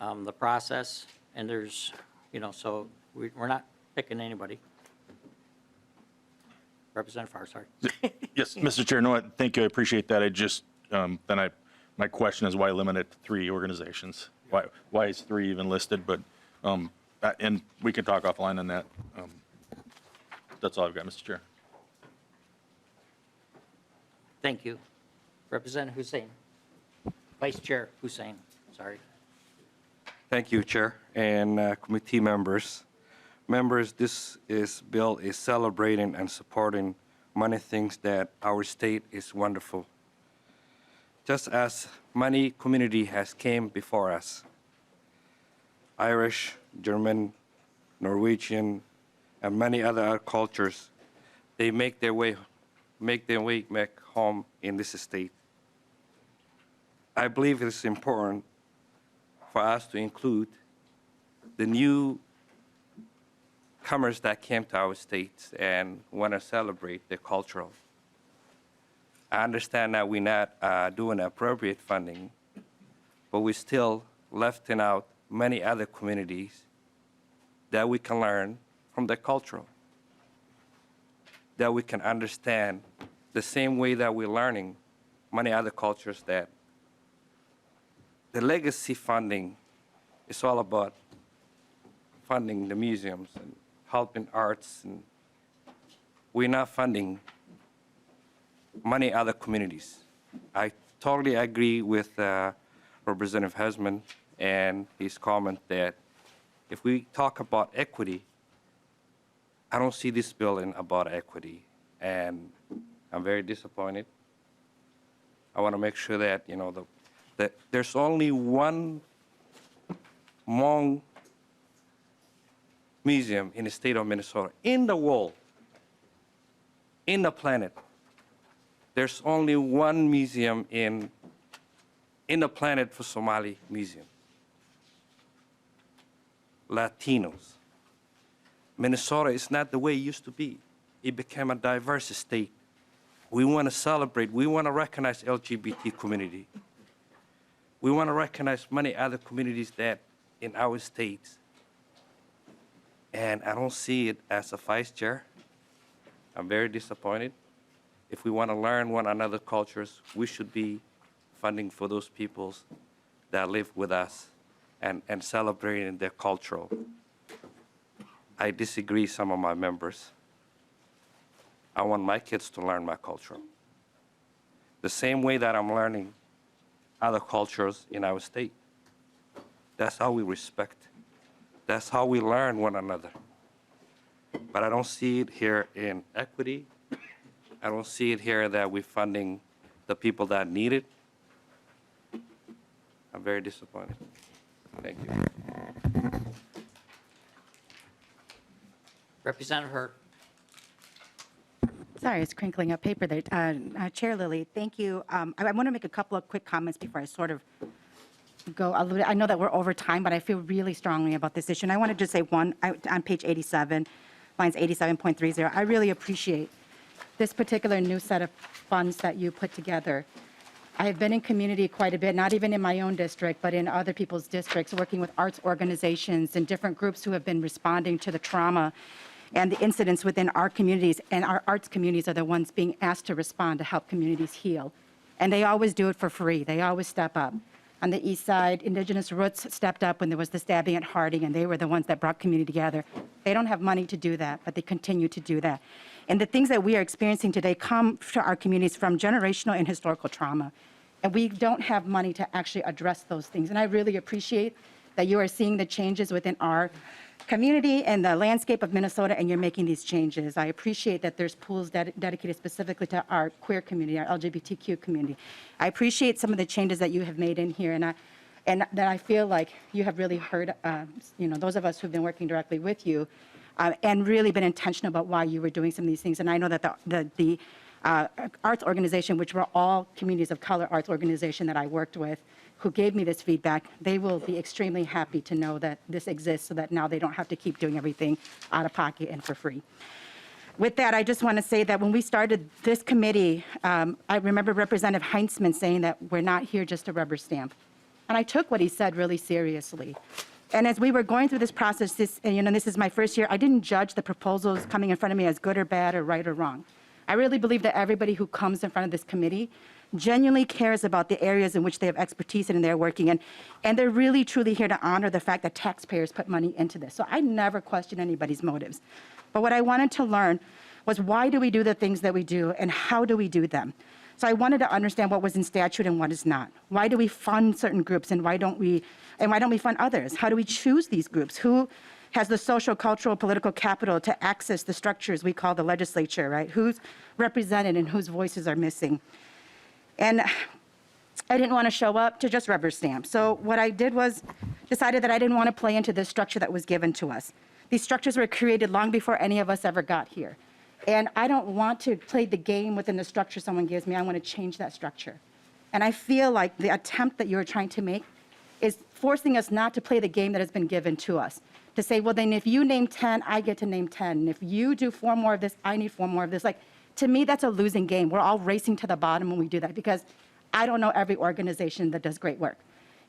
the process. And there's, you know, so we're not picking anybody. Representative Farr, sorry. Yes, Mr. Chair, no, thank you, I appreciate that. I just, my question is why limit it to 3 organizations? Why is 3 even listed? But, and we can talk offline on that. That's all I've got, Mr. Chair. Thank you. Representative Hussein. Vice Chair Hussein, sorry. Thank you, Chair, and committee members. Members, this bill is celebrating and supporting many things that our state is wonderful. Just as many community has came before us, Irish, German, Norwegian, and many other cultures, they make their way back home in this state. I believe it's important for us to include the new comers that came to our states and want to celebrate their cultural. I understand that we're not doing appropriate funding, but we still lefting out many other communities that we can learn from their cultural, that we can understand the same way that we're learning many other cultures, that the legacy funding is all about funding the museums and helping arts, and we're not funding many other communities. I totally agree with Representative Husman and his comment that if we talk about equity, I don't see this bill in about equity, and I'm very disappointed. I want to make sure that, you know, that there's only one Hmong museum in the state of Minnesota, in the world, in the planet. There's only one museum in the planet for Somali museum. Latinos. Minnesota is not the way it used to be. It became a diverse state. We want to celebrate, we want to recognize LGBT community. We want to recognize many other communities that in our states. And I don't see it as a vice chair. I'm very disappointed. If we want to learn one another's cultures, we should be funding for those peoples that live with us and celebrating their cultural. I disagree some of my members. I want my kids to learn my culture. The same way that I'm learning other cultures in our state. That's how we respect. That's how we learn one another. But I don't see it here in equity. I don't see it here that we're funding the people that need it. I'm very disappointed. Thank you. Representative Hurt. Sorry, it's crinkling up paper there. Chair Lillie, thank you. I want to make a couple of quick comments before I sort of go a little bit. I know that we're over time, but I feel really strongly about this issue. And I want to just say one, on page 87, lines 87.30, I really appreciate this particular new set of funds that you put together. I have been in community quite a bit, not even in my own district, but in other people's districts, working with arts organizations and different groups who have been responding to the trauma and the incidents within our communities. And our arts communities are the ones being asked to respond to help communities heal. And they always do it for free. They always step up. On the east side, Indigenous Roots stepped up when there was the stabbing at Harding, and they were the ones that brought community together. They don't have money to do that, but they continue to do that. And the things that we are experiencing today come to our communities from generational and historical trauma. And we don't have money to actually address those things. And I really appreciate that you are seeing the changes within our community and the landscape of Minnesota, and you're making these changes. I appreciate that there's pools dedicated specifically to our queer community, our LGBTQ community. I appreciate some of the changes that you have made in here, and that I feel like you have really heard, those of us who've been working directly with you, and really been intentional about why you were doing some of these things. And I know that the arts organization, which were all communities of color arts organization that I worked with, who gave me this feedback, they will be extremely happy to know that this exists so that now they don't have to keep doing everything out of pocket and for free. With that, I just want to say that when we started this committee, I remember Representative Heinzman saying that we're not here just to rubber stamp. And I took what he said really seriously. And as we were going through this process, this is my first year, I didn't judge the proposals coming in front of me as good or bad or right or wrong. I really believe that everybody who comes in front of this committee genuinely cares about the areas in which they have expertise and they're working in. And they're really, truly here to honor the fact that taxpayers put money into this. So I never question anybody's motives. But what I wanted to learn was, why do we do the things that we do and how do we do them? So I wanted to understand what was in statute and what is not. Why do we fund certain groups and why don't we fund others? How do we choose these groups? Who has the social, cultural, political capital to access the structures we call the legislature, right? Who's represented and whose voices are missing? And I didn't want to show up to just rubber stamp. So what I did was decided that I didn't want to play into the structure that was given to us. These structures were created long before any of us ever got here. And I don't want to play the game within the structure someone gives me. I want to change that structure. And I feel like the attempt that you're trying to make is forcing us not to play the game that has been given to us. To say, well, then if you name 10, I get to name 10. And if you do 4 more of this, I need 4 more of this. Like, to me, that's a losing game. We're all racing to the bottom when we do that, because I don't know every organization that does great work.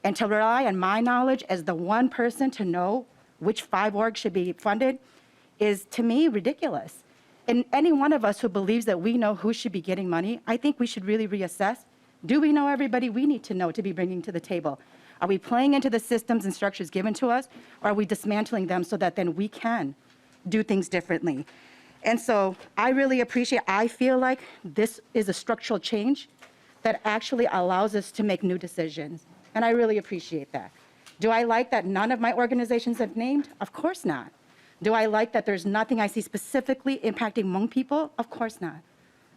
And to rely on my knowledge as the one person to know which 5 orgs should be funded is, to me, ridiculous. And any one of us who believes that we know who should be getting money, I think we should really reassess. Do we know everybody we need to know to be bringing to the table? Are we playing into the systems and structures given to us, or are we dismantling them so that then we can do things differently? And so I really I feel like this is a structural change that actually allows us to make new decisions. And I really appreciate that. Do I like that none of my organizations have named? Of course not. Do I like that there's nothing I see specifically impacting Hmong people? Of course not.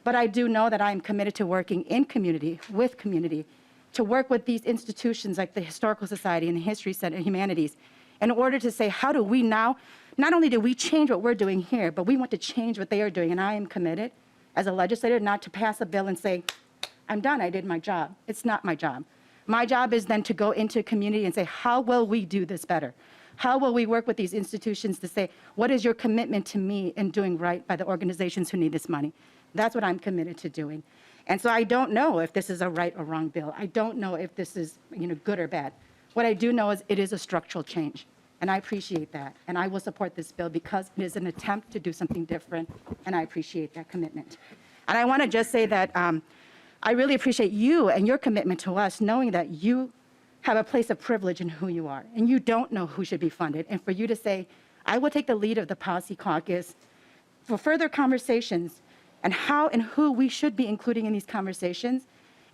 But I do know that I am committed to working in community, with community, to work with these institutions like the Historical Society and the History Center and Humanities, in order to say, how do we now, not only do we change what we're doing here, but we want to change what they are doing. And I am committed as a legislator not to pass a bill and say, I'm done, I did my job. It's not my job. My job is then to go into a community and say, how will we do this better? How will we work with these institutions to say, what is your commitment to me in doing right by the organizations who need this money? That's what I'm committed to doing. And so I don't know if this is a right or wrong bill. I don't know if this is good or bad. What I do know is it is a structural change. And I appreciate that. And I will support this bill because it is an attempt to do something different. And I appreciate that commitment. And I want to just say that I really appreciate you and your commitment to us, knowing that you have a place of privilege in who you are. And you don't know who should be funded. And for you to say, I will take the lead of the policy caucus for further conversations and how and who we should be including in these conversations.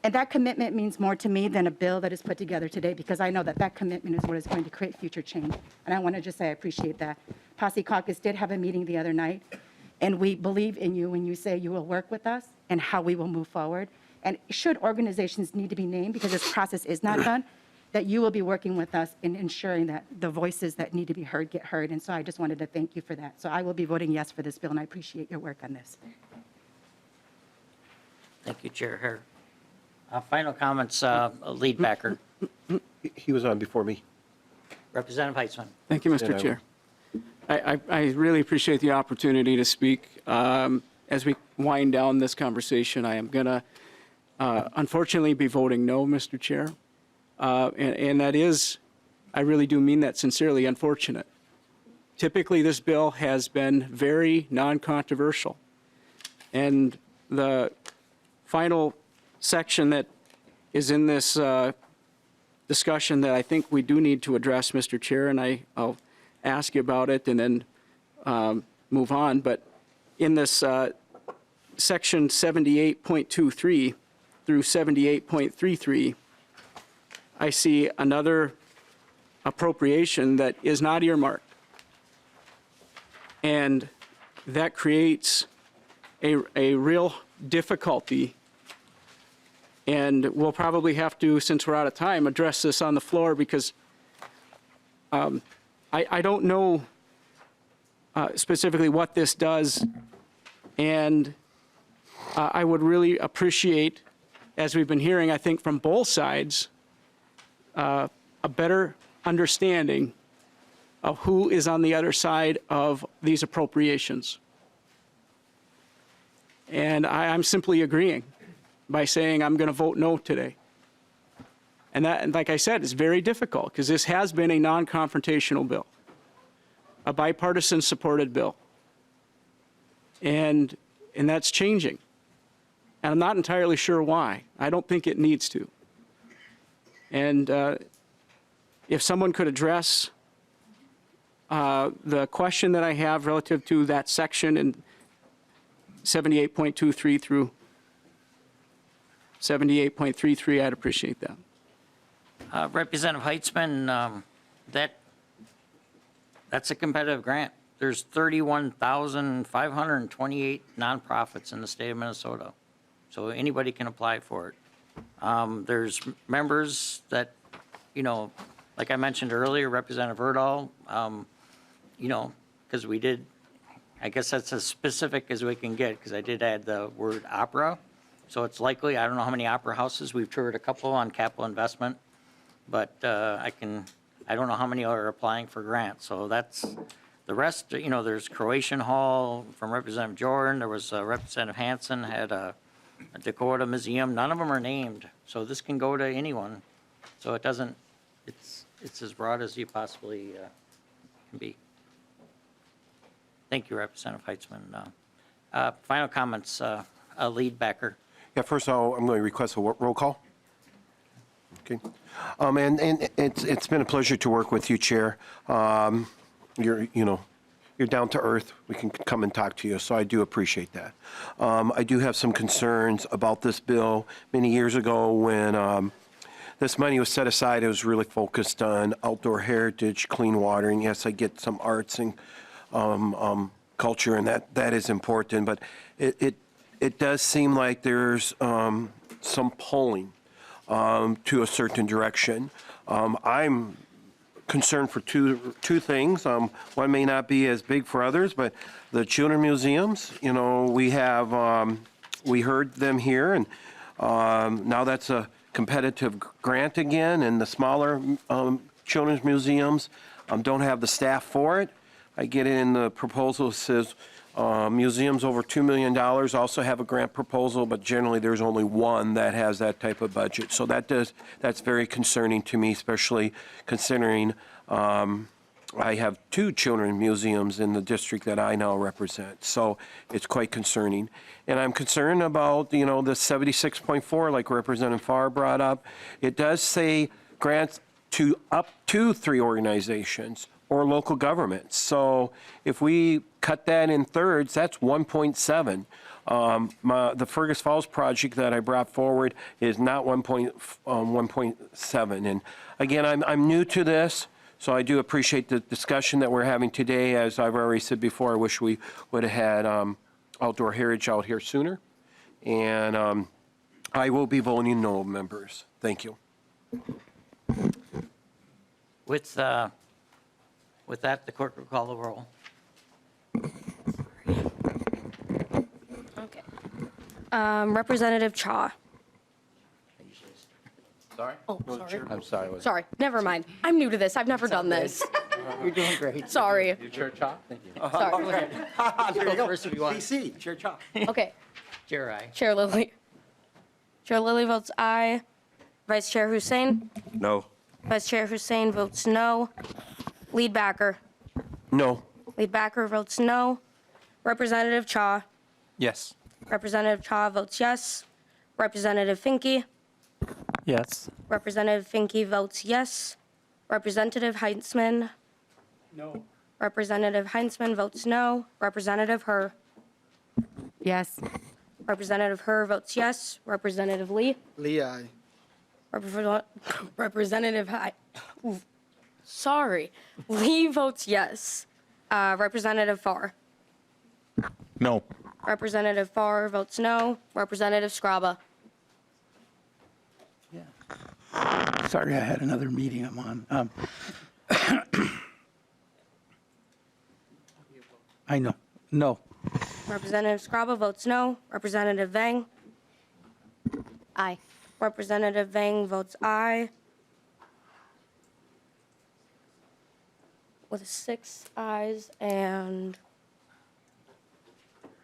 And that commitment means more to me than a bill that is put together today, because I know that that commitment is what is going to create future change. And I want to just say I appreciate that. Posse Caucus did have a meeting the other night, and we believe in you when you say you will work with us and how we will move forward. And should organizations need to be named, because this process is not done, that you will be working with us in ensuring that the voices that need to be heard get heard. And so I just wanted to thank you for that. So I will be voting yes for this bill, and I appreciate your work on this. Thank you, Chair Hare. Final comments, Lead Packer. He was on before me. Representative Heitzman. Thank you, Mr. Chair. I really appreciate the opportunity to speak. As we wind down this conversation, I am going to unfortunately be voting no, Mr. Chair. And that is, I really do mean that sincerely, unfortunate. Typically, this bill has been very non-controversial. And the final section that is in this discussion that I think we do need to address, Mr. Chair, and I'll ask you about it and then move on. But in this section 78.23, through 78.33, I see another appropriation that is not earmarked. And that creates a real difficulty. And we'll probably have to, since we're out of time, address this on the floor because I don't know specifically what this does. And I would really appreciate, as we've been hearing, I think from both sides, a better understanding of who is on the other side of these appropriations. And I'm simply agreeing by saying I'm going to vote no today. And that, and like I said, is very difficult because this has been a non-confrontational bill, a bipartisan supported bill. And that's changing. And I'm not entirely sure why. I don't think it needs to. And if someone could address the question that I have relative to that section in 78.23 through 78.33, I'd appreciate that. Representative Heitzman, that's a competitive grant. There's 31,528 nonprofits in the state of Minnesota, so anybody can apply for it. There's members that, you know, like I mentioned earlier, Representative Erdahl, you know, because we did, I guess that's as specific as we can get, because I did add the word opera. So it's likely, I don't know how many opera houses, we've toured a couple on capital investment, but I don't know how many are applying for grants. So that's, the rest, you know, there's Croatian Hall from Representative Jordan, there was Representative Hansen had a Dakota Museum, none of them are named. So this can go to anyone. So it doesn't, it's as broad as you possibly can be. Thank you, Representative Heitzman. Final comments, Lead Becker. Yeah, first of all, I'm going to request a roll call. Okay. And it's been a pleasure to work with you, Chair. You're down to earth. We can come and talk to you, so I do appreciate that. I do have some concerns about this bill. Many years ago when this money was set aside, it was really focused on outdoor heritage, clean water, and yes, I get some arts and culture, and that is important, but it does seem like there's some pulling to a certain direction. I'm concerned for two things. One may not be as big for others, but the children museums, you know, we heard them here, and now that's a competitive grant again, and the smaller children's museums don't have the staff for it. I get it in the proposal, it says museums over $2 million also have a grant proposal, but generally there's only one that has that type of budget. So that's very concerning to me, especially considering I have two children's museums in the district that I now represent. So it's quite concerning. And I'm concerned about, you know, the 76.4, like Representative Farr brought up. It does say grants to up to 3 organizations or local governments. So if we cut that in thirds, that's 1.7. The Fergus Falls project that I brought forward is not 1.7. And again, I'm new to this, so I do appreciate the discussion that we're having today. As I've already said before, I wish we would have had outdoor heritage out here sooner. And I will be voting no, members. Thank you. With that, the clerk will call the roll. Okay. Representative Cha. Sorry? Oh, sorry. I'm sorry. Sorry, never mind. I'm new to this. I've never done this. You're doing great. Sorry. Chair Cha? Thank you. Sorry. Go ahead. You go first if you want. PC, Chair Cha. Okay. Chair, aye. Chair Lillie. Chair Lillie votes aye. Vice Chair Hussein. No. Vice Chair Hussein votes no. Lead Backer. No. Lead Backer votes no. Representative Cha. Yes. Representative Cha votes yes. Representative Finke. Yes. Representative Finke votes yes. Representative Heitzman. No. Representative Heitzman votes no. Representative Herr. Yes. Representative Herr votes yes. Representative Lee. Lee, aye. Representative Lee votes yes. Representative Farr. No. Representative Farr votes no. Representative Scraba. Sorry, I had another meeting I'm on. I know. No. Representative Scraba votes no. Representative Vang. Aye. Representative Vang votes aye. With 6 ayes and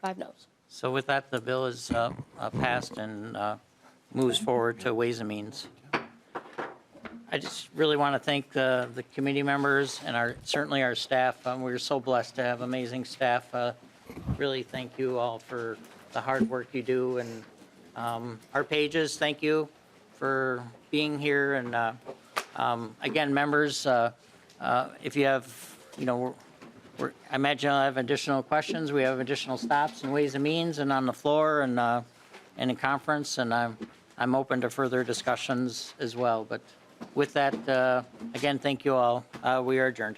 5 noes. So with that, the bill is passed and moves forward to Ways and Means. I just really want to thank the committee members and certainly our staff. We're so blessed to have amazing staff. Really thank you all for the hard work you do. And our pages, thank you for being here. And again, members, if you have, I imagine you'll have additional questions. We have additional stops in Ways and Means and on the floor and in conference. And I'm open to further discussions as well. But with that, again, thank you all. We are adjourned.